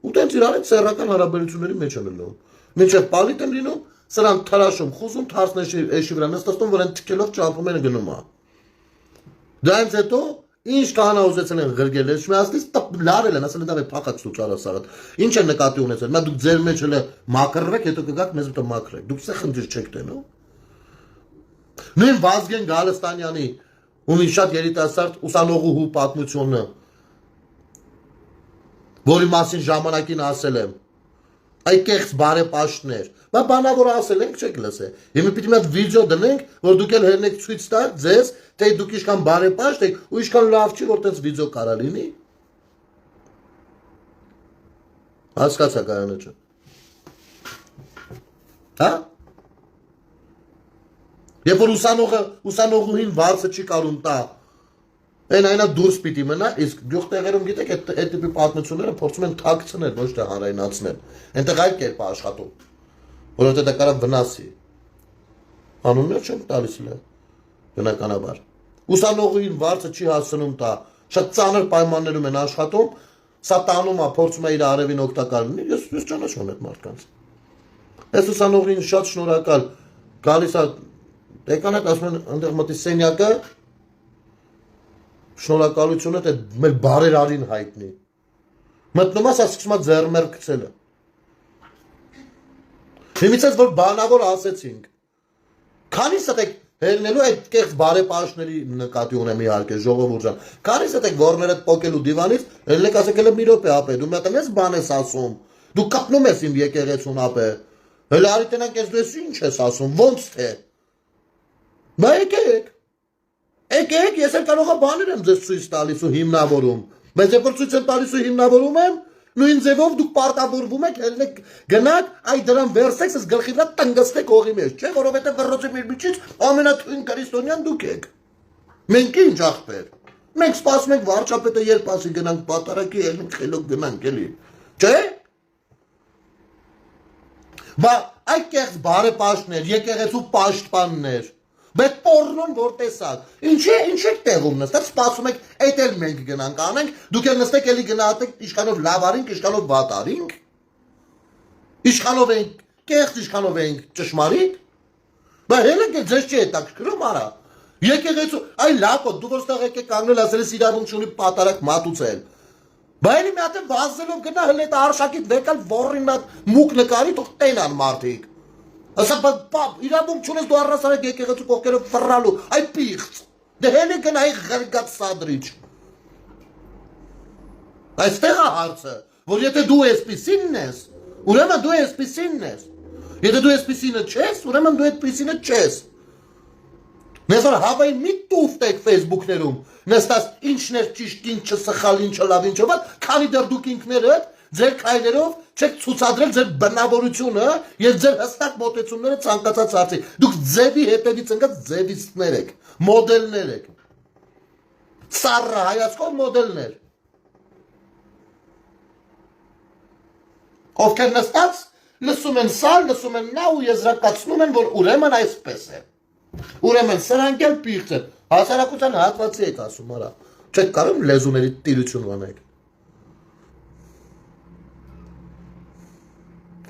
ու տենց իրար հետ սեռական հարաբերությունների մեջ են լինում։ Մինչև պալիտ են լինում, սրան թրաշում, խուզում, թարսն էշի վրա նստում, որ են թքելով ճամփում են գնում է։ Դրանից հետո ինչ քահանա ուզեցել են ղրգել, շմիասնից լարել են, ասել են դա փախած ցույց արասարատ։ Ինչ է նկատի ունեցել։ Մա դուք ձեր մեջ հələ մակրրեք, հետո կգաք մեզ մոտ մակրեք։ Դուք սա խնդիր չեք տենում։ Նույն Վազգեն Գալստանյանի ու մի շատ երիտասարդ ուսանողուհու պատմությունը, որի մասին ժամանակին ասել եմ, այ կեղծ բարեպաշտներ, բա բանավոր ասել ենք չեք լսել, հիմա պիտի մի հատ վիդեո դնենք, որ դուք էլ հերնեք ցույց տաք ձեզ, թե դուք ինչքան բարեպաշտ եք ու ինչքան լավ չի, որ տենց վիդեո կարա լինի, հասկացա կայանը չէ, հա? Երբ որ ուսանողուհին վարձը չի կարում տա, այնա դուրս պիտի մնա, իսկ գյուղտեղերում գիտեք, այդ տիպի պատմությունները փորձում են թաքցնել, ոչ թե հանրայնացնել, այնտեղ այլ կերպ է աշխատում, որովհետև դա կարա վնասի, անուններ չեմ տալիս բնականաբար, ուսանողուհին վարձը չի հասցնում տա, շատ ծանր պայմաններում են աշխատում, սա տանում է, փորձում է իր արևին օգտակար լինի, ես ճանաչում եմ այդ մարդկանց, այս ուսանողուհին շատ շնորհակալ, գալիս է Եկանեք ասում են ընդեղ մտի սենյակը շնորհակալությունը թե մեր բարերարին հայտնի։ Մտնում ես ասում ես ձեռմեր գցելը։ Հիմիցես որ բանավոր ասեցինք։ Քանիս եք հելնելու այդ կեղծ բարեպաշտների նկատի ունեմ իհարկե ժողովուրդ ջան։ Քանիս եք որները փոկելու դիվանից, հելնեք ասեք էլ մի րոպե ապե, դու մի հատ ես բան ես ասում։ Դու կապնում ես իմ եկեղեցուն ապե։ Հələ արի տնանք ես դու ինչ ես ասում, ո՞նց թե։ Բա եկեք, ես էլ կարող եմ բաներ եմ ձեզ ցույց տալիս ու հիմնավորում, բայց երբ որ ցույց եմ տալիս ու հիմնավորում եմ, նույն ձևով դուք պարտավորվում եք, ելնեք գնաք, այ դրան վերսեք, ես գլխի վրա տնգստեք հողի մեջ, չէ, որովհետև վռոցի մեր միջից ամենաթույն քրիստոնյան դուք եք։ Մենք ինչ ախպեր։ Մենք սպասում ենք վարչապետը երբ ասի գնանք պատարակի, ելնենք խելոք գնանք էլի, չէ։ Բա այդ կեղծ բարեպաշտներ, եկեղեցու պաշտպաններ Բայց պորնոն որ տեսակ, ինչ եք տեղում նստած, սպասում եք, այդ էլ մենք գնանք անենք, դուք էլ նստեք էլի գնահատեք ինչքանով լավ արինք, ինչքանով վատ արինք, ինչքանով ենք կեղծ, ինչքանով ենք ճշմարիտ, բա հելը ձեզ չի հետաքրքրում արա, եկեղեցու, այ լավ, դու որ ստեղ եկեք կանգնել, ասել ես իրավունք չունի պատարակ մատուցել, բա էլի մի հատ եմ վազելով գնա, հələ այդ արշակիտ վեկալ ոռին մի հատ մուկ նկարի, թող տենան մարդիկ Ասա պապ, իրավունք չունես դու առասարակ եկեղեցու կողքերով ֆռալու, այ պիղծ, դե հենի գնայի ղրգած սադրիչ։ Այստեղ է հարցը, որ եթե դու էսպիսինն ես, ուրեմն դու էսպիսինն ես, եթե դու էսպիսինը չես, ուրեմն դու էսպիսինը չես։ Մեզ որ հավայի մի տուֆտեք Facebook-ներում, նստած ինչն էր ճիշտ, ինչը սխալ, ինչը լավ, ինչը վատ, քանի դեռ դուք ինքներդ ձեր քայլերով չեք ցուցադրել ձեր բնավորությունը եւ ձեր հստակ մոտեցումները ցանկացած հարցի։ Դուք ձևի հետևից ընկած ձևիստներ եք, մոդելներ եք։ Սառը հայացքով մոդելներ։ Ովքեր նստած լսում են սա, լսում են նա ու եզրակացնում են, որ ուրեմն այսպես է։ Ուրեմն սրանք էլ պիղծ են։ Հասարակության հատվածի եք ասում, արա։ Չեք կարող լեզուների տիրություն անեք։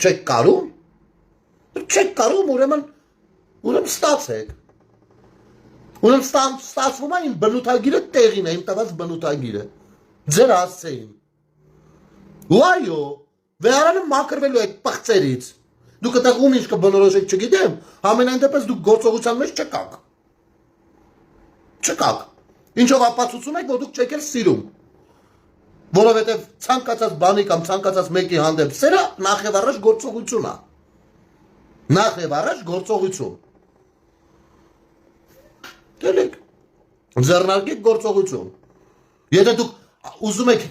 Չեք կարող։ Չեք կարող, ուրեմն ստացեք։ Ուրեմն ստացվում է իմ բնութագիրը տեղին է, իմ տված բնութագիրը։ Ձեր հասցեին։ Ու այո, վերանը մաքրվելու եք պղծերից։ Դուք այդտեղ ում ինչ կբնորոշեք չգիտեմ, համենայն դեպս դուք գործողության մեջ չկաք։ Չկաք։ Ինչով ապացուցում եք, որ դուք չեք էլ սիրում։ Որովհետև ցանկացած բանի կամ ցանկացած մեկի հանդեպ սերը նախ եւ առաջ գործողություն է։ Նախ եւ առաջ գործողություն։ Դելեք։ Ձեռնարկեք գործողություն։ Եթե դուք ուզում եք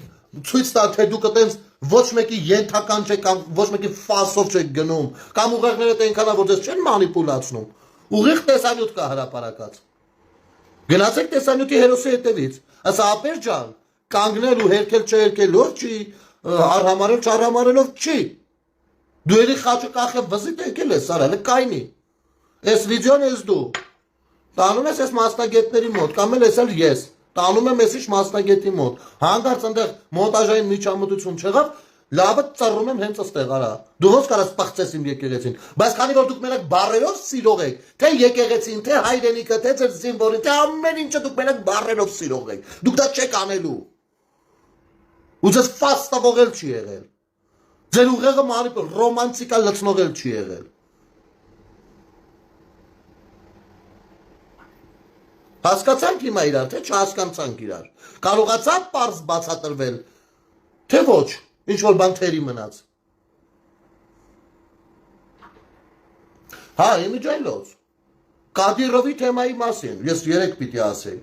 ցույց տալ, թե դուք այտենց ոչ մեկի ենթական չեք կամ ոչ մեկի ֆասով չեք գնում, կամ ուղեղները այնքան որ դες չեն մանիպուլացնում։ Ուղիղ տեսանյութ կա հրապարակած։ Գնացեք տեսանյութի հերոսի հետևից։ Ասա ապեր ջան, կանգնել ու հերքել չհերքելով չի, արհամարել չարհամարելով չի։ Դու էլի խաչը կախև վզիտ եկել ես, արալը կայնի։ Այս վիդեոն ես դու։ Տանում ես այս մասնագետների մոտ, կամ էլ ես էլ ես։ Տանում եմ ես ինչ մասնագետի մոտ։ Հանկարծ այնտեղ մոնտաժային միջամտություն չեղավ, լավը ծռում եմ հենց այստեղ, արա։ Դու ոնց կարաս պղծես իմ եկեղեցին։ Բայց քանի որ դուք մենակ բառերով սիրող եք, թե եկեղեցին, թե հայրենիքը, թե ձեր զինվորին, թե ամեն ինչը դուք մենակ բառերով սիրող եք։ Դուք դա չեք անելու։ Ու ձեզ ֆաստավորել չի եղել։ Ձեր ուղեղը մանիպուլ ռոմանտիկա լցնողել չի եղել։ Հասկացանք հիմա իրար, թե չհասկանցանք իրար։ Կարողացավ պարզ բացատրվել, թե ոչ, ինչ որ բան թերի մնաց։ Հա, իմիջայլոց։ Կադիրովի թեմայի մասին, ես 3 պիտի ասեի։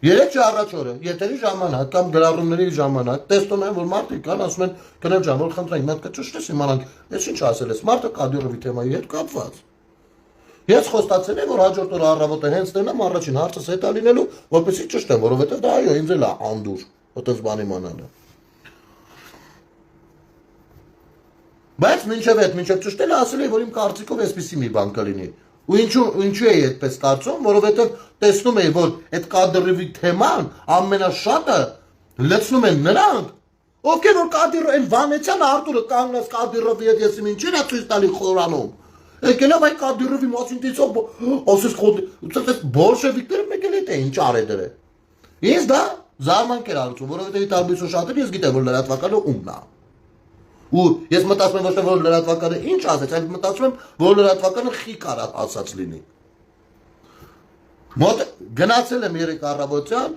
3 առաջ օրը, եթերի ժամանակ կամ գրառումների ժամանակ, տեսնում եմ, որ մարդիկ կան, ասում են, կնեմ ջան, որ խնդրեմ, մենք կճշտես իմանանք, ես ինչ ասել ես, մարդը Կադիրովի թեմայի հետ կապված։ Ես խոստացել եմ, որ հաջորդ օրը առավոտը հենց տենամ առաջին հարցս հետա լինելու, որպեսզի ճշտեմ, որովհետև դա այո, ինձ էլ է անդուր, այդպես բան իմանալը։ Բայց մինչև ճշտելը ասել եմ, որ իմ կարծիքով այսպեսի մի բան կլինի։ Ու ինչու էի այդպես կարծում, որովհետև տեսնում էի, որ այդ Կադիրովի թեման ամենաշատը լցնում են նրանք, ովքեր որ Կադիրով են Վանեցյանը Արտուրը կանգնած Կադիրովի հետ ես ինչին է ցույց տալի խորանում։ Եկելով այ Կադիրովի մասին դիցով ասես խոտ բոլշևիկները մեկել է թե ինչ արե դրե։ Ես դա զարմանք էր արեցում, որովհետև տարբերություն շատեր ես գիտեմ որ լրատվականը ումն է։ Ու ես մտածում եմ ոչ թե որ լրատվականը ինչ ասեց, այլ մտածում եմ որ լրատվականը խի կարա ասած լինի։ Մոտ գնացել եմ 3 առավոտյան,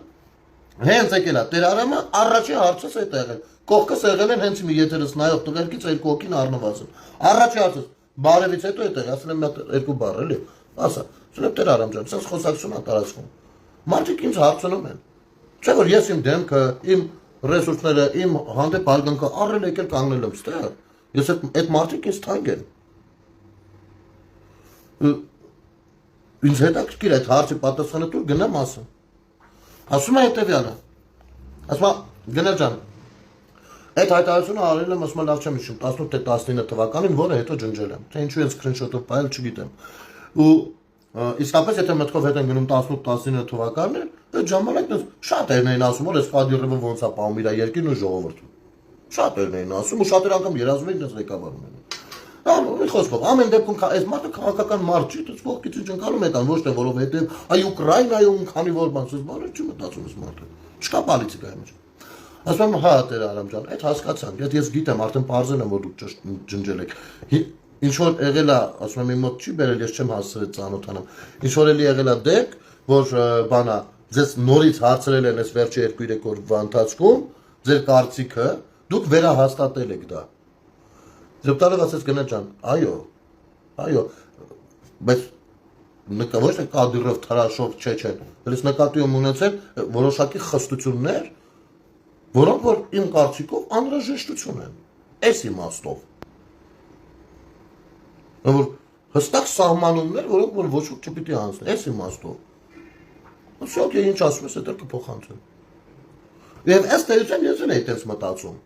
հենց եկել է Տեր Արամը, առաջի հարցս այդ եղել։ Կողքս եղել են հենց մի եթերս նայող տղերքից 2 հոգին առնված են։ Առաջի հարցս բարևից հետո այդ եղել, ասել եմ 2 բառ էլի։ Ասա, ասել եմ Տեր Արամ ջան, սենց խոսակցություն է տարածվում։ Մարդիկ ինձ հարցնում են։ Չէ որ ես իմ դեմքը, իմ ռեսուրսները, իմ հանդեպ արգանքը առել եկել կանգնել եմ ստեղ։ Ես այդ մարդիկ ինձ թանկ են։ Ինձ հետաքրքիր այդ հարցի պատասխանը տուր գնամ ասեմ։ Ասում է հետևյալը։ Ասում է գնա ջան։ Այդ հայտարարությունը արել եմ, ասում եմ լավ չեմ հիշում 18 թե 19 թվականին, որը հետո ջնջել եմ։ Թե ինչու են սկրինշոթով ողել, չգիտեմ։ Ու իսկապես եթե մտքով հետ են գնում 18-19 թվականին, այդ ժամանակ շատերն էին ասում, որ այս Կադիրովը ոնց է պահում իր երկիրն ու ժողովուրդը։ Շատերն էին ասում ու շատեր անգամ երազում էին դες ղեկավարում են։ Մի խոսքով, ամեն դեպքում այս մարդը քաղաքական մարդ չի, դες ողքից ընկալում եկան, ոչ թե որովհետև այ Ուկրաինայում քանի որ բան, ես բանը չի մտածում այս մարդը։ Չկա պոլիտիկայի մեջ։ Ասում եմ, հա, Տեր Արամ ջան, այդ հասկացանք, այդ ես գիտեմ, արդեն պարզել եմ, որ դուք ջնջել եք։ Ինչ որ եղել է, ասում եմ, իմ մոտ չի բերել, ես չեմ հասցրել ծանոթանամ։ Ինչ որ էլի եղել է դեպք, որ բանա, ձեզ նորից հարցրել են այս վերջի 2-3 օրվա ընթացքում, ձեր կարծիքը, դուք վերահաստատել եք դա։ Ձեպտալով ասեց գնա ջան, այո, բայց ոչ թե Կադիրով Թարաշով Չեչեն, դրանց նկատի ունեցել որոշակի խստություններ, որոնք որ իմ կարծիքով անհրաժեշտություն են։ Այս իմաստով։ Որ հստակ սահմանումներ, որոնք որ ոչ ոք չպիտի անցնի, այս իմաստով։ Ասոք ինչ ասում ես, դա կփոխանցեն։ Եվ ըստ էության ես էլ այդպես մտածում։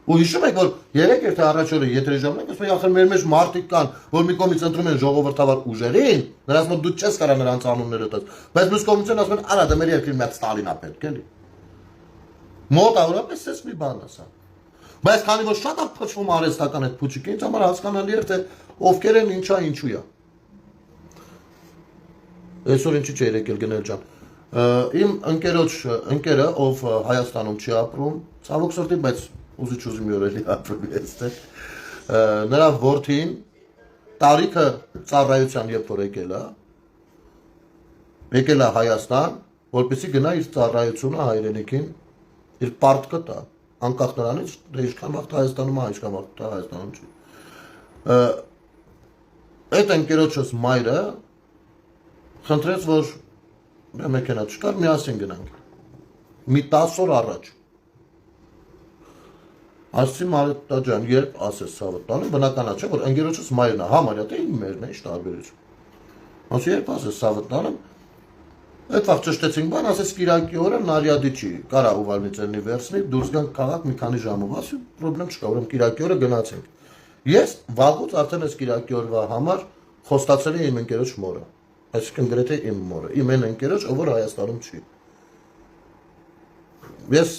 Ու հիշում եք, որ 3 երթ առաջ օրը եթերի ժամանակ ասում ախր մեր մեջ մարդիկ կան, որ մի կողմից ընտրում են ժողովրդավար ուժերին, նրանց մոտ դու չես կարա նրանց անունները տաս, բայց մյուս կողմից են ասում են, արա դա մեր երկրի մեծ Ստալինա պետք էլի։ Մոտավորապես էս մի բան ասա։ Բայց քանի որ շատ է փչվում արհեստական այդ փուչիկը, ինձ համար հասկանալի էր, թե ովքեր են, ինչա, ինչու է։ Այսօր ինչի՞ չէ եկել գնել ջան։ Իմ ընկերը, ով Հայաստանում չի ապրում, ցավոք սրտի, բայց ուզի մի օր էլի ապրում է այստեղ։ Նրա որդին տարիքը ծառայության երբ որ եկել է Հայաստան, որպեսզի գնա իր ծառայությունը հայրենիքին, իր պարտքը տա, անկախ նրանից, դե ինչքան վաղ Հայաստանում է, ինչքան վաղ Հայաստանում չի։ Այդ ընկերոջս մայրը խնդրեց, որ մեքենա չկար, միասին գնանք։ Մի 10 օր առաջ։ Ասացի Մարիետա ջան, երբ ասես ցավը տանը, բնականա չէ, որ ընկերոջս մայրն է, համարյա թե իմ մերն է, ինչ տարբերություն։ Ասի երբ ասես ցավը տանը, այդ վաղ ճշտեցինք բան, ասես Կիրակի օրը նարյադի չի, կարա ուվալնիցերնի վերցնի, դուրս գանք քաղաք մի քանի ժամով, ասի պրոբլեմ չկա, ուրեմն Կիրակի օրը գնացինք։ Ես վաղուց արդեն այս Կիրակի օրվա համար խոստացել եմ իմ ընկերոջ մորը, այսինքն գրեթե իմ մորը, իմ այն ընկերոջ, ով որ Հայաստանում չի։ Ես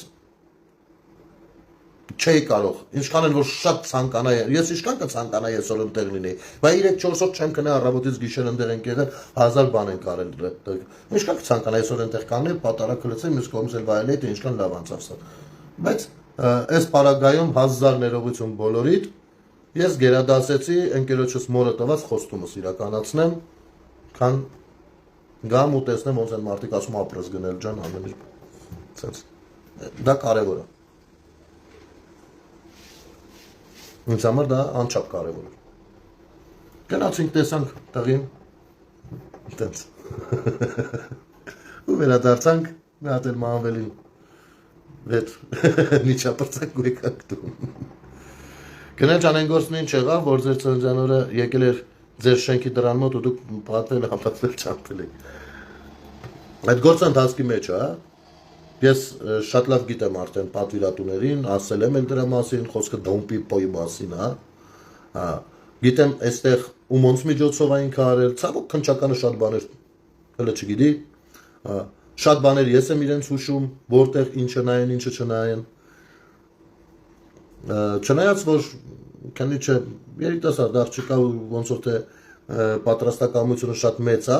չէի կարող, ինչքան էլ որ շատ ցանկանայի, ես ինչքան կցանկանայի այսօր ընտեղ լինեի, բայց 3-4 օր չեմ քնա առավոտից գիշեր ընտեղ ենք եղել, 1000 բան ենք արել, ինչքան կցանկանայի այսօր ընտեղ կանեի, պատարակը լցեի, մյուս կողմից էլ վայելեի, թե ինչքան լավ անցավ սա։ Բայց այս պարագայում 1000 ներողություն բոլորիդ, ես գերադասեցի ընկերոջս մորը տված խոստումս իրականացնեմ, քան գամ ու տեսնեմ ոնց են մարդիկ ասում ապրես գնել ջան ամեն ինչ։ Դա կարևոր է։ Ինձ համար դա անչափ կարևոր է։ Գնացինք տեսանք տղին, այդպես։ Ու վերադարձանք, մի հատ էլ մանվելին վետ միջապրծանք ու եկանք տուն։ Գնել ջան այն գործն ինչ եղավ, որ ձեր ծննդյան օրը եկել էր ձեր շենքի դրան մոտ ու դուք պատվել հապատվել չանցել եք։ Այդ գործը ընթացքի մեջ է, ես շատ լավ գիտեմ արդեն պատվիրատուներին, ասել եմ էլ դրա մասին, խոսքը դոմպի պոյի մասին, հա։ Գիտեմ այստեղ ում ոնց միջոցով այն կարել, ցավոք քնչականը շատ բաներ հələ չգիտի, շատ բաներ ես եմ իրենց հուշում, որտեղ ինչը նայեն, ինչը չնայեն։ Չնայած որ քանի չէ երիտասարդ աղջիկա ու ոնց որ թե պատրաստակամությունը շատ մեծ է,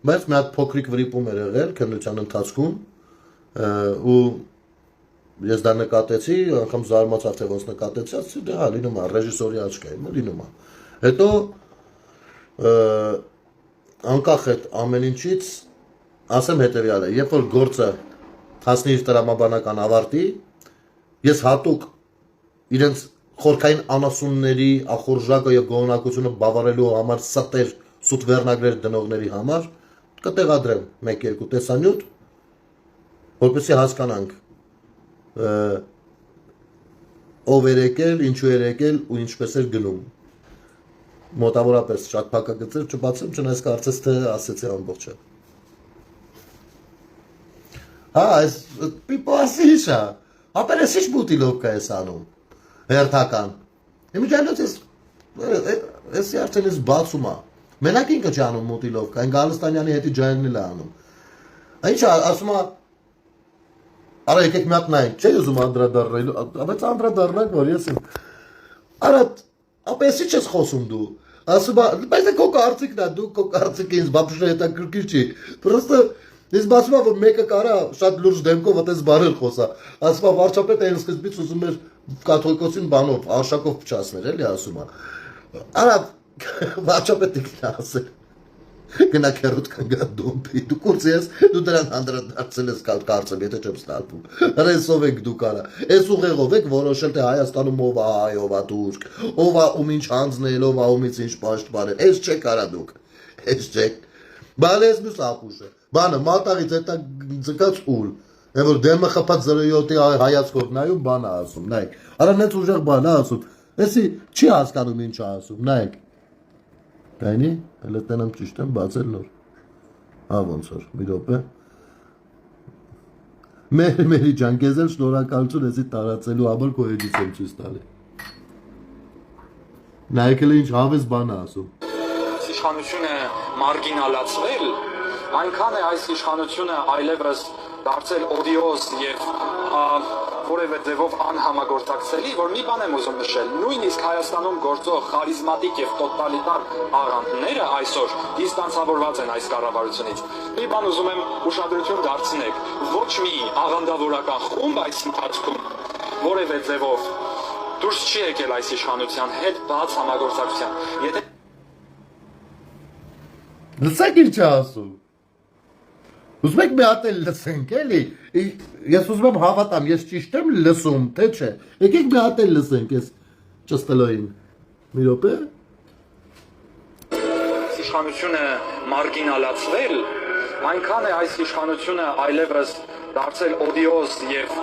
բայց մի հատ փոքրիկ վրիպում էր եղել քննության ընթացքում ու ես դա նկատեցի, անգամ զարմացավ թե ոնց նկատեցի, ասեցի դա լինում է ռեժիսորի աչքային, լինում է։ Հետո անկախ այդ ամեն ինչից ասեմ հետևյալը, երբ որ գործը հասնի իր տրամաբանական ավարտի, ես հատուկ իրենց խորքային անասունների ախորժակը եւ գոհունակությունը բավարարելու համար ստեր սուտ վերնագրեր դնողների համար կտեղադրեմ 1-2 տեսանյութ, որպեսզի հասկանանք ով էր եկել, ինչու էր եկել ու ինչպես էր գնում։ Մոտավորապես շատ փակագծեր չբացեմ, չնայած կարծես թե ասեցի ամբողջը։ Հա, այս պիպասիշա, ապերես ինչ բուտիլովկա ես անում, հերթական։ Իմիջանոց ես արդեն ես բացում է, մենակ ինքը չի անում մուտիլովկա, այն Գալստանյանի հետի ջայնն էլ է անում։ Ինչ ասում է, արա եկեք մի հատ նայենք, չէ ուզում անդրադառնալու, բայց անդրադառնանք, որ ես եմ, արա, ապես ինչ ես խոսում դու, ասում է, բայց է քո կարծիքն է, դու քո կարծիքը ինձ բաբշը հետաքրքիր չի, պրոստը ես բացում եմ, որ մեկը կարա շատ լուրջ դեմքով այդպես բարել խոսա, ասում է, վարչապետը այն սկզբից ուզում էր կաթոլիկոսին բանով, արշակով փչացներ, էլի ասում է, արա, վարչապետը գնա ասել, գնա քերոտ կանգա դոմպի, դու կուրց ես, դու դրան անդրադարձել ես կարծեմ, եթե չեմ ստալվում, հրա եսով եք դու կարա, ես ուղեղով եք որոշել, թե Հայաստանում ով է հայ, ով է թուրք, ով է ում ինչ հանձնել, ով է ումից ինչ պաշտպանել, ես չեք արա դուք, Էսջեք։ Բալես մյուս ապուշը։ Բանը մատաղից հետա ձգած ուլ։ Է որ դեմը խփած 07-ի հայացքով նայում բանը ասում, նայեք։ Արա նենց ուժեղ բան է ասում։ Էսի չի հասկանում ինչ է ասում, նայեք։ Դայնի, հələ տենամ ճիշտ եմ բացել նոր։ Հա ոնց որ, մի րոպե։ Մերի ջան, քեզ էլ շնորհակալություն էսի տարածելու համար քո էջից եմ ցույց տալի։ Նայեք էլ ինչ հավես բան է ասում։ Իշխանությունը մարգինալացվել, այնքան է այս իշխանությունը այլևս դարձել օդիոզ եւ որևէ ձևով անհամագործակցելի, որ մի բան եմ ուզում նշել, նույնիսկ Հայաստանում գործող խարիզմատիկ եւ տոտալիտար աղանդները այսօր դիստանցավորված են այս կառավարությունից։ Մի բան ուզում եմ ուշադրություն դարձնեք, ոչ մի աղանդավորական խումբ այս ընթացքում որևէ ձևով դուրս չի եկել այս իշխանության հետ բաց համագործակցության։ Եթե Լսեք ինչ է ասում։ Ուզում եք մի հատ էլ լսենք, էլի։ Ես ուզում եմ հավատամ, ես ճիշտ եմ լսում, թե չէ։ Եկեք մի հատ էլ լսենք, ես ճստելոյին։ Մի րոպե։ Իշխանությունը մարգինալացվել, այնքան է այս իշխանությունը այլևս դարձել օդիոզ եւ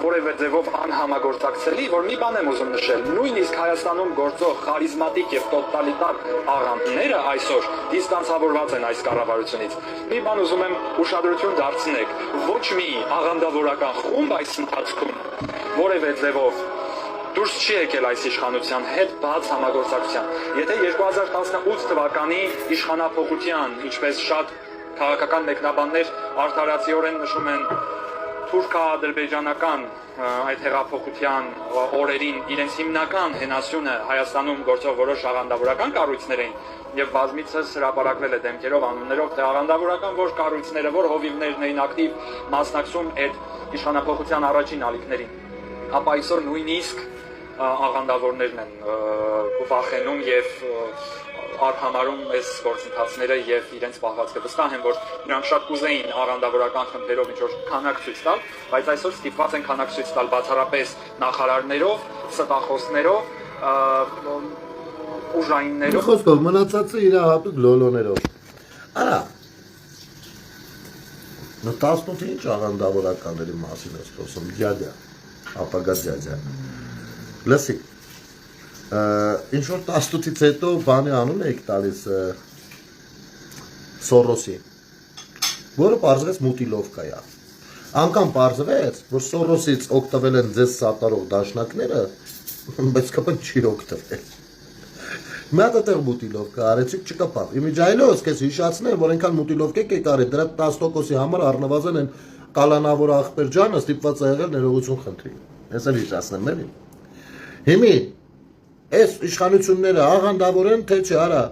որևէ ձևով անհամագործակցելի, որ մի բան եմ ուզում նշել, նույնիսկ Հայաստանում գործող խարիզմատիկ եւ տոտալիտար աղանդները այսօր դիստանցավորված են այս կառավարությունից։ Մի բան ուզում եմ ուշադրություն դարձնեք, ոչ մի աղանդավորական խումբ այս ընթացքում որևէ ձևով դուրս չի եկել այս իշխանության հետ բաց համագործակցության։ Եթե 2018 թվականի իշխանափոխության, ինչպես շատ քաղաքական մեկնաբաններ արդարացիորեն նշում են թուրքա-ադրբեջանական այդ հեղափոխության օրերին իրենց հիմնական հենասյունը Հայաստանում գործող որոշ աղանդավորական կառույցներ էին եւ բազմիցս հրապարակվել է դեմքերով անուններով թե աղանդավորական որ կառույցները որ հովիվներն էին ակտիվ մասնակցում այդ իշխանափոխության առաջին ալիքներին, ապա այսօր նույնիսկ աղանդավորներն են վախենում եւ արհամարում այս գործընթացները եւ իրենց պահվածքը։ Վստահ եմ, որ նրանք շատ կուզեին աղանդավորական խնդրերով ինչ-որ քանակ ցույց տալ, բայց այսօր ստիպված են քանակ ցույց տալ բացառապես նախարարներով, ստախոսներով, ուժայիններով։ Խոսքով մնացածը իր հատուկ լոլոներով։ Արա։ Նա 18-ի ինչ աղանդավորականների մասին է խոսում, դյադյա, ապագա դյադյա։ Լսիկ։ Ինչ որ 18-ից հետո բանի անուն եք տալիս Սորոսի, որը պարզվեց մուտիլովկա է։ Անգամ պարզվեց, որ Սորոսից օգտվել են ձեզ սատարող դաշնակները, բայց կապը չի օգտվել։ Մի հատ այդտեղ մուտիլովկա արեցիք չկապավ։ Իմիջայլոս քեզ հիշացնել, որ այնքան մուտիլովկա եք արել, դրա 10%-ի համար առնվազն են կալանավոր ախպեր ջանը ստիպված ա եղել ներողություն խնդրի։ Ես էլ հիշացնեմ, էլի։ Հիմի Այս իշխանությունները աղանդավոր են, թե չէ, արա։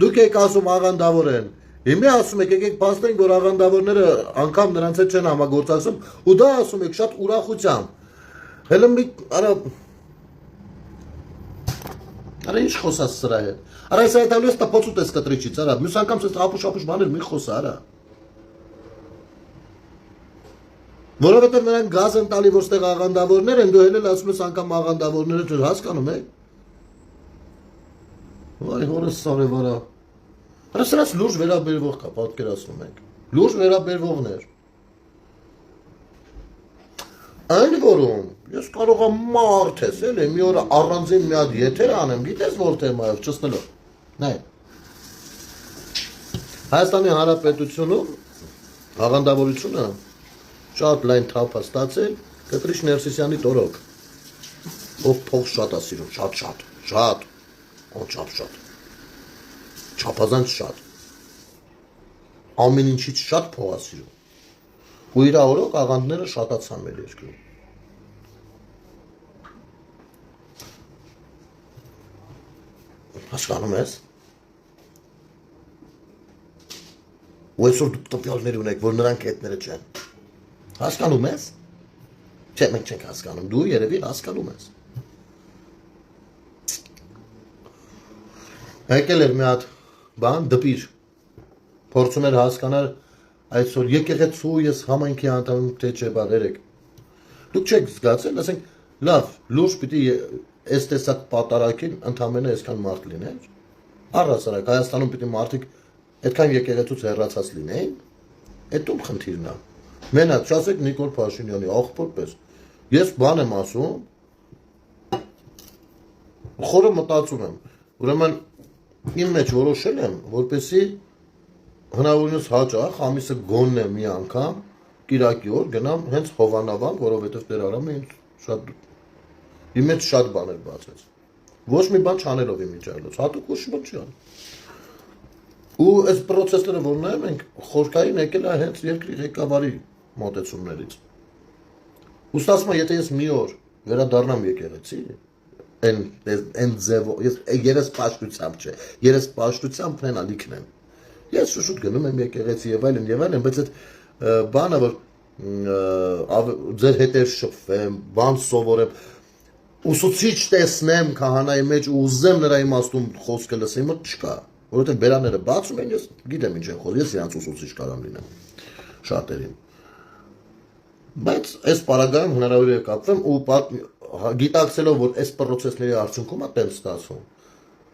Դուք եք ասում աղանդավոր են։ Հիմա ասում եք, եկեք փաստենք, որ աղանդավորները անգամ նրանց հետ չեն համագործակցում, ու դա ասում եք շատ ուրախությամբ։ Հələ մի արա ինչ խոսած սրա հետ։ Արա այս այդալու ես տապոցուտ ես կտրիչից, արա։ Մյուս անգամ ես ապուշ բաներ մի խոսա, արա։ Որովհետև նրանք գազ են տալի, որ ստեղ աղանդավորներ են, դու էլ ասում ես անգամ աղանդավորները չես հասկանում եք։ Վայ հորս սարևարա։ Արա սրանց լուրջ վերաբերվող կա, պատկերացնում եք։ Լուրջ վերաբերվողներ։ Այն որում ես կարող եմ մարդ ես, էլի մի օր առանձին մի հատ եթեր անեմ, գիտես որ թեմայով չստելով։ Նայ։ Հայաստանի Հանրապետությունում աղանդավորությունը շատ լայն թափ է ստացել Կտրիշ Ներսիսյանի տորոք, ով փող շատ է սիրում, շատ, շատ, չափազանց շատ, ամեն ինչից շատ փող է սիրում, ու իր օրոք աղանդները շատացան մեր երկրում։ Հասկանում ես։ Ու այսօր դուք տպյալներ ունեք, որ նրանք հետները չեն։ Հասկանում ես։ Չէ, մենք չենք հասկանում, դու երևի հասկանում ես։ Եկել էր մի հատ բան, դպիր, փորձում էր հասկանալ այսօր եկեղեցու ես համայնքի անդամ թե չէ բան երեք։ Դուք չեք զգացել, ասենք, լավ, լուրջ պիտի այս տեսակ պատարակին ընդամենը այսքան մարդ լիներ։ Առհասարակ Հայաստանում պիտի մարդիկ այդքան եկեղեցուց հեռացած լինեին, այդ ում խնդիրն է։ Մենակ չասեք Նիկոլ Փաշինյանի աղբորպես։ Ես բան եմ ասում, խորը մտածում եմ։ Ուրեմն իմ մեջ որոշել եմ, որպեսզի հնարավորինս հաճախ ամիսը գոնն է մի անգամ Կիրակի օր գնամ հենց Հովանավան, որովհետև Տեր Արամը ինձ շատ իմ մեջ շատ բաներ բացեց։ Ոչ մի բան չանելով իմ միջայլոց, հատուկ ոչ մի բան չի անում։ Ու այս process-ները որ նայում ենք, խորքային եկել է հենց երկրի ղեկավարի մոտեցումներից։ Ուստասմա, եթե ես մի օր վերադառնամ եկեղեցի, այն ձևով, ես պաշտությամբ չէ, ես պաշտությամբ հենալիքն եմ։ Ես շուտ գնում եմ եկեղեցի եւ այլն, բայց այդ բանը որ ձեր հետեր շփվեմ, բան սովորեմ, ուսուցիչ տեսնեմ քահանայի մեջ ու ուզեմ նրա իմաստուն խոսքը լսեմ, մոտ չկա, որովհետեւ բերանները բացում են, ես գիտեմ ինչ են խոսում, ես իրանց ուսուցիչ կարամ լինեմ շատերին։ Բայց այս պարագայում հնարավոր է կապվեմ ու գիտակցելով, որ այս process-ների արդյունքում է տենց ստացվում։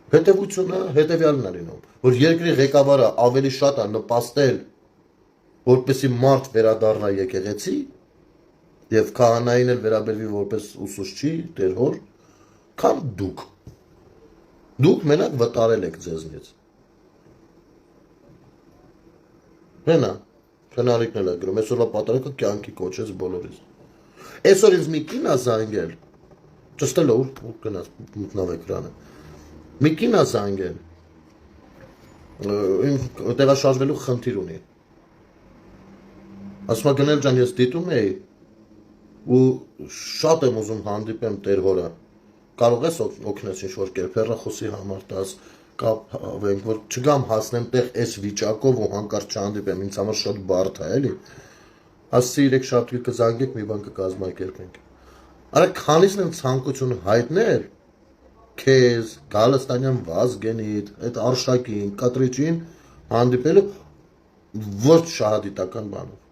Հետևությունը հետևյալն է լինում, որ երկրի ղեկավարը ավելի շատ է նպաստել, որպեսզի մարդ վերադառնա եկեղեցի եւ քահանային էլ վերաբերվի որպես ուսուցչի, Տեր հոր, քան դուք։ Դուք մենակ վտարել եք ձեզնից։ Հենա, քնարիկն է գրում, այսօրվա պատարակը կյանքի կոչեց բոլորիս։ Այսօր ինձ մի կին է զանգել, ճստել ուր գնաց մտնավ էկրանը։ Մի կին է զանգել, տեղաշարժվելու խնդիր ունի։ Ասում է գնել ջան, ես դիտում էի ու շատ եմ ուզում հանդիպեմ Տեր հորը։ Կարող ես օգնես ինչ-որ կերպ հեռախոսի համար տաս, կապ հավենք, որ չգամ հասնեմ տեղ այս վիճակով ու հանկարծ չհանդիպեմ, ինձ համար շատ բարդ է, էլի։ Ասի 3 շաբթի կզանգեք, մի բան կկազմակերպենք։ Արա քանիսն եմ ցանկություն հայտնել քեզ, Գալստանյան Վազգենիդ, այդ Արշակին, Կատրիչին հանդիպելու ոչ շահադիտական բանով։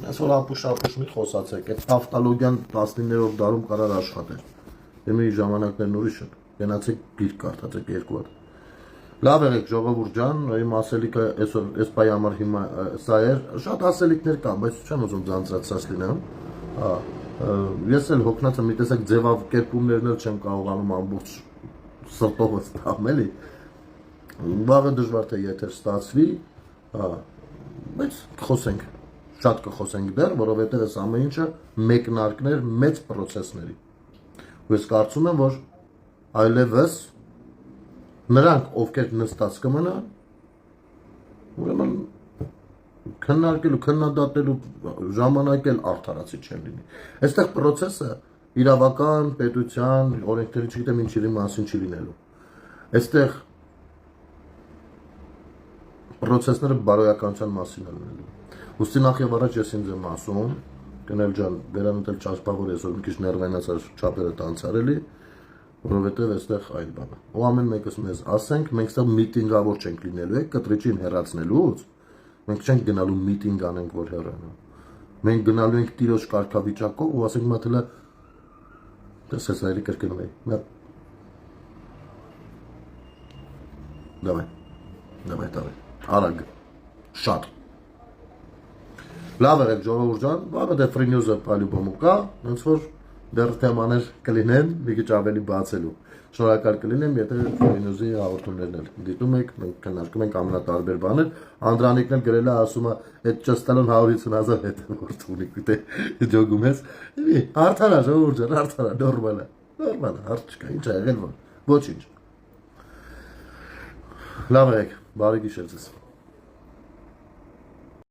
Այսօր ապուշ մի խոսացեք, այդ ավտոլոգիան 19-րդ դարում կարար աշխատել։ Դեմի ժամանակներն ուրիշ են, գնացեք գիրք կարդացեք 2 հատ։ Լավ եղեք ժողովուրդ ջան, իմ ասելիքը այսօր այս բայ համար հիմա սա էր, շատ ասելիքներ կան, բայց չեմ ուզում ձանձրացած լինեմ։ Ես էլ հոգնած եմ, մի տեսակ ձևակերպումներն էլ չեմ կարողանում ամբողջ սրտովս տամ, էլի։ Վաղը դժվար թե եթե ստացվի, բայց խոսենք, շատ կխոսենք դեռ, որովհետև այս ամեն ինչը մեկնարկներ մեծ process-ների։ Ու ես կարծում եմ, որ այլևս նրանք, ովքեր նստած կմնան, ուրեմն քննարկելու, քննադատելու ժամանակ էլ արդարացի չեն լինի։ Այստեղ process-ը իրավական, պետության, օրենքների չգիտեմ ինչի մասին չի լինելու։ Այստեղ process-ները բարոյականության մասին են լինելու։ Ուստի նախ եւ առաջ ես ինձ եմ ասում, գնել ջան, բերանդ էլ ճաշպավոր ես, որ մի քիչ ներվայնացար չափերը տանցարելի, որովհետև այստեղ այլ բան է։ Ու ամեն մեկս մեզ ասենք, մենք ստեղ միտինգավոր չենք լինելու, կտրիչին հեռացնելուց, մենք չենք գնալու միտինգ անենք, որ հեռանա։ Մենք գնալու ենք տիրոջ կարգավիճակով ու ասենք մաթելը դες այլի կրկնում էի։ Давай, արագ, շատ։ Լավ եղեք ժողովուրդ ջան, վաղը դե Free News-ը պալյուբոմու կա, ոնց որ դեռ թեմաներ կլինեն, մի քիչ ավելի բացելու։ Շնորհակալ կլինեմ, եթե Free News-ի հաղորդումներն էլ դիտում եք, մենք քննարկում ենք ամենատարբեր բաներ։ Անդրանիկն էլ գրել է, ասում է, այդ ճստալոն 150,000 հետևորդ ունի, դե ջոգում ես։ Արդար է ժողովուրդ ջան, արդար է, նորմալ է, հարց չկա, ինչ է եղել, ոչինչ։ Լավ եղեք, բարի գիշեր ձեզ։